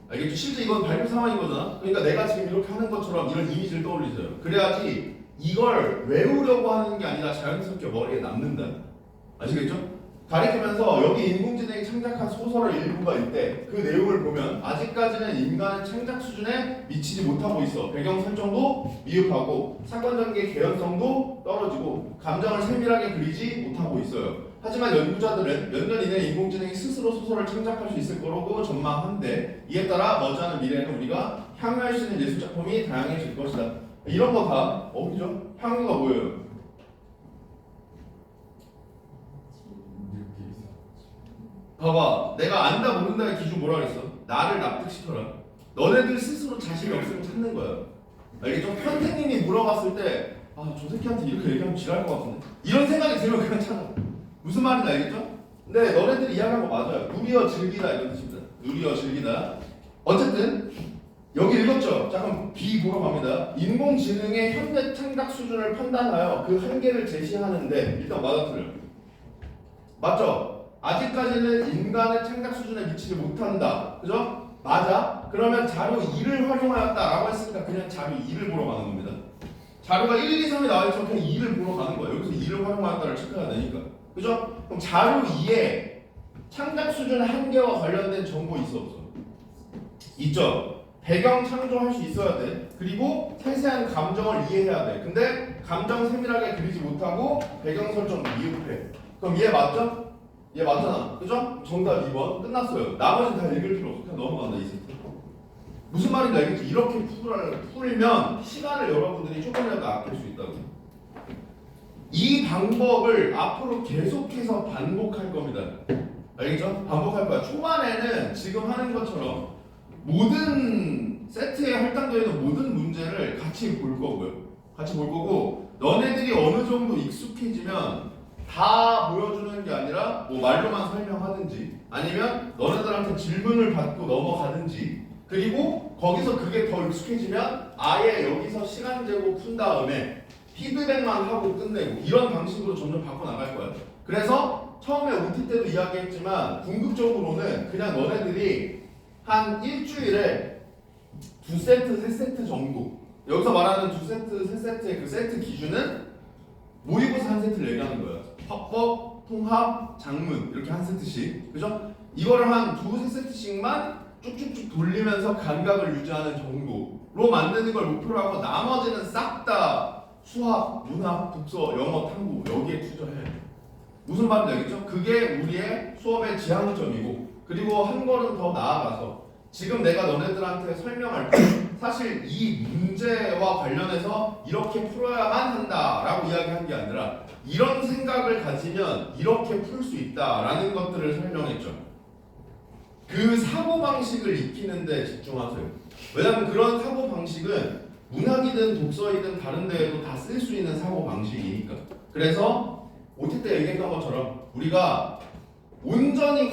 알겠죠? 실제 이건 발표 상황인 거잖아. 그러니까 내가 지금 이렇게 하는 것처럼 이런 이미지를 떠올리세요. 그래야지 이걸 외우려고 하는 게 아니라 자연스럽게 머리에 남는다. 아시겠죠? 가리키면서 여기 인공지능이 창작한 소설의 일부가 있대. 그 내용을 보면 아직까지는 인간의 창작 수준에 미치지 못하고 있어. 배경 설정도 미흡하고 사건 전개 개연성도 떨어지고 감정을 세밀하게 그리지 못하고 있어요. 하지만 연구자들은 몇 년 이내 인공지능이 스스로 소설을 창작할 수 있을 거라고 전망한대. 이에 따라 머지않은 미래에는 우리가 향유할 수 있는 예술작품이 다양해질 것이다. 이런 거 다 어휘죠? 향유가 뭐예요? 봐봐, 내가 안다 모른다의 기준 뭐라 그랬어? 나를 납득시켜라. 너네들 스스로 자신이 없으면 찾는 거예요. 알겠죠? 선생님이 물어봤을 때 아, 저 새끼한테 이렇게 얘기하면 지랄 것 같은데 이런 생각이 들면 그냥 찾아. 무슨 말인지 알겠죠? 근데 너네들이 이야기한 거 맞아요. 누리어 즐기다 이런 뜻입니다. 누리어 즐기다. 어쨌든 여기 읽었죠? 자 그럼 B 보러 갑니다. 인공지능의 현대 창작 수준을 판단하여 그 한계를 제시하는데 일단 맞아들어요. 맞죠? 아직까지는 인간의 창작 수준에 미치지 못한다. 그죠? 맞아? 그러면 자료 2를 활용하였다라고 했으니까 그냥 자료 2를 보러 가는 겁니다. 자료가 1, 2, 3이 나와있으면 그냥 2를 보러 가는 거예요. 여기서 2를 활용하였다를 체크해야 되니까. 그죠? 그럼 자료 2에 창작 수준의 한계와 관련된 정보 있어 없어? 있죠? 배경 창조할 수 있어야 돼. 그리고 세세한 감정을 이해해야 돼. 근데 감정 세밀하게 그리지 못하고 배경 설정 미흡해. 그럼 얘 맞죠? 얘 맞잖아. 그죠? 정답 2번 끝났어요. 나머지는 다 읽을 필요 없어. 그냥 넘어간다 이 세트. 무슨 말인지 알겠지? 이렇게 풀면 시간을 여러분들이 조금이라도 아낄 수 있다고. 이 방법을 앞으로 계속해서 반복할 겁니다. 알겠죠? 반복할 거야. 초반에는 지금 하는 것처럼 모든 세트에 할당되어 있는 모든 문제를 같이 볼 거고요. 같이 볼 거고 너네들이 어느 정도 익숙해지면 다 보여주는 게 아니라 뭐 말로만 설명하든지 아니면 너네들한테 질문을 받고 넘어가든지 그리고 거기서 그게 더 익숙해지면 아예 여기서 시간 재고 푼 다음에 피드백만 하고 끝내고 이런 방식으로 점점 바꿔나갈 거예요. 그래서 처음에 OT 때도 이야기했지만 궁극적으로는 그냥 너네들이 한 일주일에 2세트, 3세트 정도 여기서 말하는 2세트, 3세트의 그 세트 기준은 모의고사 한 세트를 얘기하는 거예요. 화법, 통합, 작문 이렇게 한 세트씩 그죠? 이거를 한 2-3세트씩만 쭉쭉쭉 돌리면서 감각을 유지하는 정도로 만드는 걸 목표로 하고 나머지는 싹 다 수학, 문학, 독서, 영어, 탐구 여기에 투자해. 무슨 말인지 알겠죠? 그게 우리의 수업의 지향점이고 그리고 한 걸음 더 나아가서 지금 내가 너네들한테 설명할 때 사실 이 문제와 관련해서 이렇게 풀어야만 한다라고 이야기한 게 아니라 이런 생각을 가지면 이렇게 풀 수 있다라는 것들을 설명했죠. 그 사고방식을 익히는 데 집중하세요. 왜냐하면 그런 사고방식은 문학이든 독서이든 다른 데에도 다 쓸 수 있는 사고방식이니까. 그래서 OT 때 얘기했던 것처럼 우리가 온전히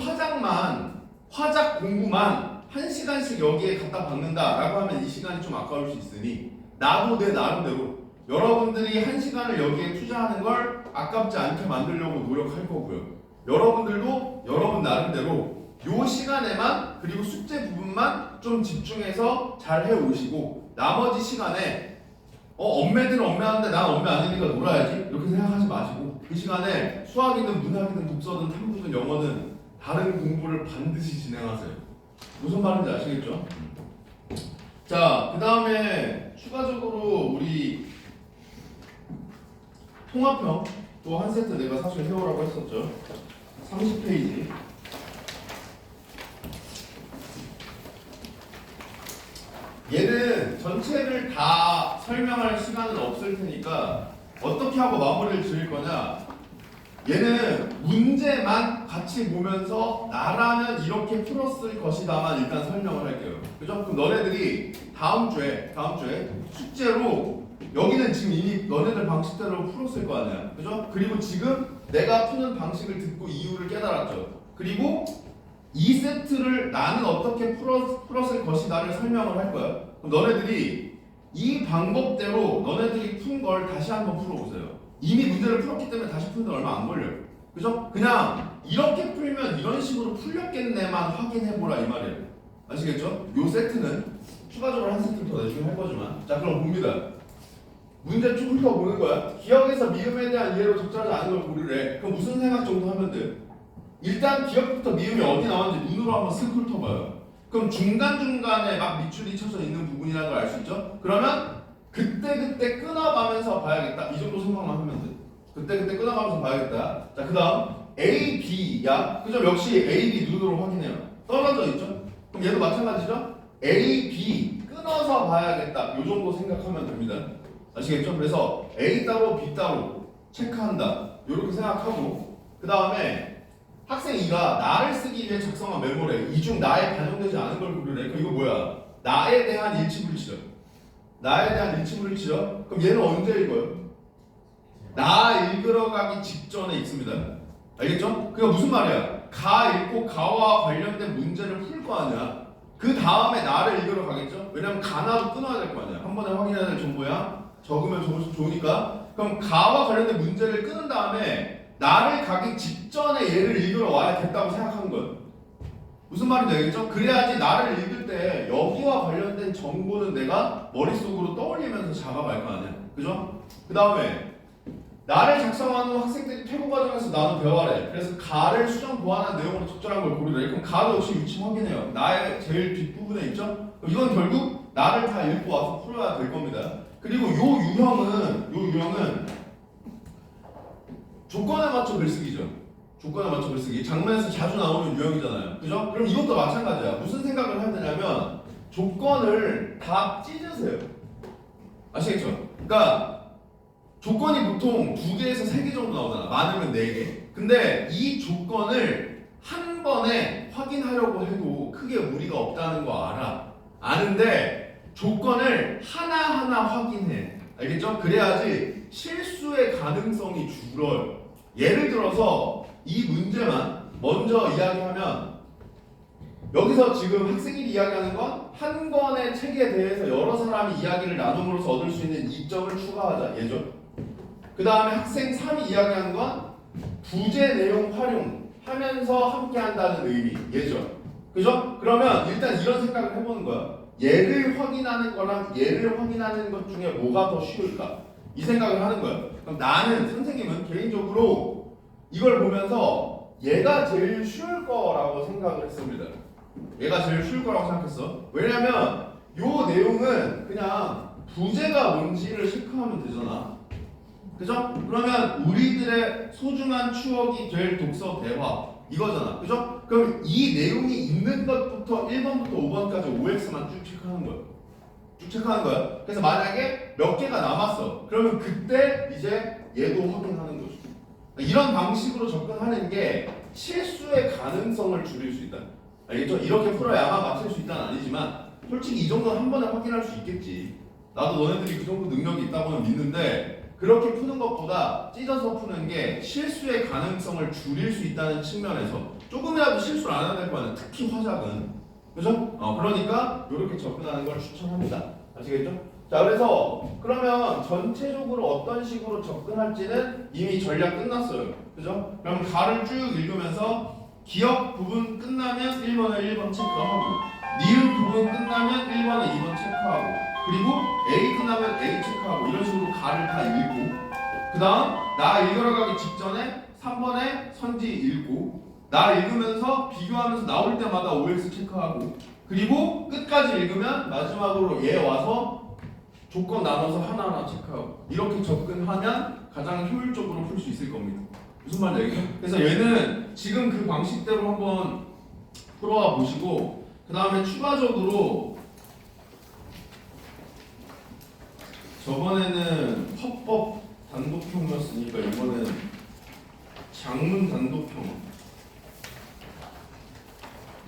화작 공부만 1시간씩 여기에 갖다 박는다라고 하면 이 시간이 좀 아까울 수 있으니 나도 내 나름대로 여러분들이 1시간을 여기에 투자하는 걸 아깝지 않게 만들려고 노력할 거고요. 여러분들도 여러분 나름대로 요 시간에만 그리고 숙제 부분만 좀 집중해서 잘 해오시고 나머지 시간에 엄매들은 엄매하는데 난 엄매 아니니까 놀아야지 이렇게 생각하지 마시고 그 시간에 수학이든 문학이든 독서든 탐구든 영어든 다른 공부를 반드시 진행하세요. 무슨 말인지 아시겠죠? 자, 그 다음에 추가적으로 우리 통합형 또 한 세트 내가 사실 해오라고 했었죠. 30페이지. 얘는 전체를 다 설명할 시간은 없을 테니까 어떻게 하고 마무리를 지을 거냐. 얘는 문제만 같이 보면서 나라면 이렇게 풀었을 것이다만 일단 설명을 할게요. 그죠? 그럼 너네들이 다음 주에 숙제로 여기는 지금 이미 너네들 방식대로 풀었을 거 아니야. 그죠? 그리고 지금 내가 푸는 방식을 듣고 이유를 깨달았죠. 그리고 이 세트를 나는 어떻게 풀었을 것이다를 설명을 할 거야. 그럼 너네들이 이 방법대로 너네들이 푼 걸 다시 한번 풀어보세요. 이미 문제를 풀었기 때문에 다시 푸는데 얼마 안 걸려요. 그죠? 그냥 이렇게 풀면 이런 식으로 풀렸겠네만 확인해보라 이 말이에요. 아시겠죠? 요 세트는 추가적으로 한 세트를 더 내주긴 할 거지만 자 그럼 봅니다. 문제 쭉 훑어보는 거야. 기억에서 미음에 대한 이해로 적절하지 않은 걸 고르래. 그럼 무슨 생각 정도 하면 돼? 일단 기억부터 미음이 어디 나왔는지 눈으로 한번 슥 훑어봐요. 그럼 중간중간에 막 밑줄이 쳐져 있는 부분이라는 걸 알 수 있죠? 그러면 그때 끊어가면서 봐야겠다. 이 정도 생각만 하면 돼. 그때 끊어가면서 봐야겠다. 자, 그 다음 A, B야. 그죠? 역시 A, B 눈으로 확인해요. 떨어져 있죠? 그럼 얘도 마찬가지죠? A, B 끊어서 봐야겠다. 이 정도 생각하면 됩니다. 아시겠죠? 그래서 A 따로 B 따로 체크한다. 이렇게 생각하고 그 다음에 학생 2가 나를 쓰기 위해 작성한 메모래. 이 중 나에 반영되지 않은 걸 고르래. 이거 뭐야? 나에 대한 일치불이치죠. 나에 대한 일치불이치죠. 그럼 얘는 언제 읽어요? 나 읽으러 가기 직전에 읽습니다. 알겠죠? 그게 무슨 말이야? 가 읽고 가와 관련된 문제를 풀 거 아니야. 그 다음에 나를 읽으러 가겠죠? 왜냐면 가나도 끊어야 될 거 아니야. 한 번에 확인해야 될 정보야. 적으면 적을수록 좋으니까. 그럼 가와 관련된 문제를 끊은 다음에 나를 가기 직전에 얘를 읽으러 와야겠다고 생각하는 거예요. 무슨 말인지 알겠죠? 그래야지 나를 읽을 때 여기와 관련된 정보는 내가 머릿속으로 떠올리면서 잡아갈 거 아니야. 그죠? 그 다음에 나를 작성하는 학생들이 퇴고 과정에서 나도 배워래. 그래서 가를 수정 보완한 내용으로 적절한 걸 고르래. 그럼 가도 역시 위치 확인해요. 나의 제일 뒷부분에 있죠? 그럼 이건 결국 나를 다 읽고 와서 풀어야 될 겁니다. 그리고 요 유형은 조건에 맞춰 글쓰기죠. 조건에 맞춰 글쓰기. 장문에서 자주 나오는 유형이잖아요. 그죠? 그럼 이것도 마찬가지야. 무슨 생각을 해야 되냐면 조건을 다 찢으세요. 아시겠죠? 그러니까 조건이 보통 2개에서 3개 정도 나오잖아. 많으면 4개. 근데 이 조건을 한 번에 확인하려고 해도 크게 무리가 없다는 거 알아. 아는데 조건을 하나하나 확인해. 알겠죠? 그래야지 실수의 가능성이 줄어요. 예를 들어서 이 문제만 먼저 이야기하면 여기서 지금 학생들이 이야기하는 건 한 권의 책에 대해서 여러 사람이 이야기를 나눔으로써 얻을 수 있는 이점을 추가하자. 예죠? 그 다음에 학생 3이 이야기하는 건 부제 내용 활용하면서 함께 한다는 의미. 예죠? 그죠? 그러면 일단 이런 생각을 해보는 거야. 얘를 확인하는 거랑 얘를 확인하는 것 중에 뭐가 더 쉬울까? 이 생각을 하는 거야. 그럼 나는, 선생님은 개인적으로 이걸 보면서 얘가 제일 쉬울 거라고 생각을 했습니다. 얘가 제일 쉬울 거라고 생각했어. 왜냐면 요 내용은 그냥 부제가 뭔지를 체크하면 되잖아. 그죠? 그러면 우리들의 소중한 추억이 될 독서 대화 이거잖아. 그죠? 그럼 이 내용이 있는 것부터 1번부터 5번까지 OX만 쭉 체크하는 거야. 쭉 체크하는 거야. 그래서 만약에 몇 개가 남았어. 그러면 그때 이제 얘도 확인하는 거죠. 이런 방식으로 접근하는 게 실수의 가능성을 줄일 수 있다. 알겠죠? 이렇게 풀어야만 맞출 수 있다는 아니지만 솔직히 이 정도는 한 번에 확인할 수 있겠지. 나도 너네들이 그 정도 능력이 있다고는 믿는데 그렇게 푸는 것보다 찢어서 푸는 게 실수의 가능성을 줄일 수 있다는 측면에서 조금이라도 실수를 안 해야 될 거 아니야. 특히 화작은. 그죠? 그러니까 이렇게 접근하는 걸 추천합니다. 아시겠죠? 자, 그래서 그러면 전체적으로 어떤 식으로 접근할지는 이미 전략 끝났어요. 그죠? 그럼 가를 쭉 읽으면서 기억 부분 끝나면 1번에 1번 체크하고 니은 부분 끝나면 1번에 2번 체크하고 그리고 A 끝나면 A 체크하고 이런 식으로 가를 다 읽고 그 다음 나 읽으러 가기 직전에 3번에 선지 읽고 나 읽으면서 비교하면서 나올 때마다 OX 체크하고 그리고 끝까지 읽으면 마지막으로 얘 와서 조건 나눠서 하나하나 체크하고 이렇게 접근하면 가장 효율적으로 풀 수 있을 겁니다. 무슨 말인지 알겠죠? 그래서 얘는 지금 그 방식대로 한번 풀어와 보시고 그 다음에 추가적으로 저번에는 화법 단독형이었으니까 이번엔 장문 단독형.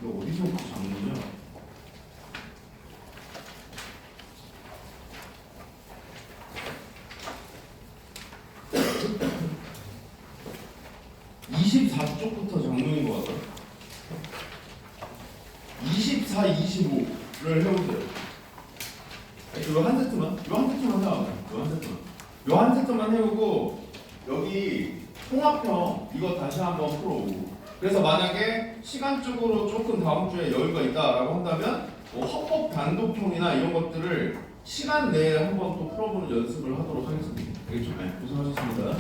이거 어디서부터 장문이야? (24쪽부터) 장문인 것 같아요. 24, 25를 해보세요. 요 한 세트만 해봐. 요 한 세트만 해보고 여기 통합형 이거 다시 한번 풀어오고. 그래서 만약에 시간적으로 조금 다음 주에 여유가 있다라고 한다면 화법 단독형이나 이런 것들을 시간 내에 한번 또 풀어보는 연습을 하도록 하겠습니다. 알겠죠? 네, 고생하셨습니다.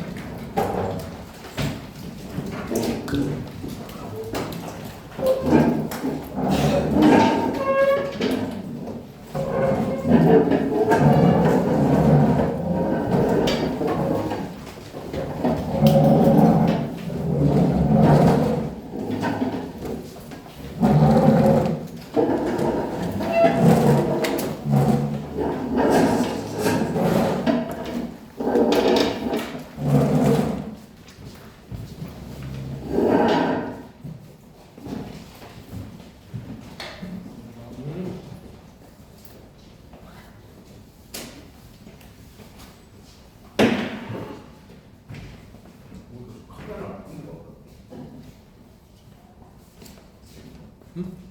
응?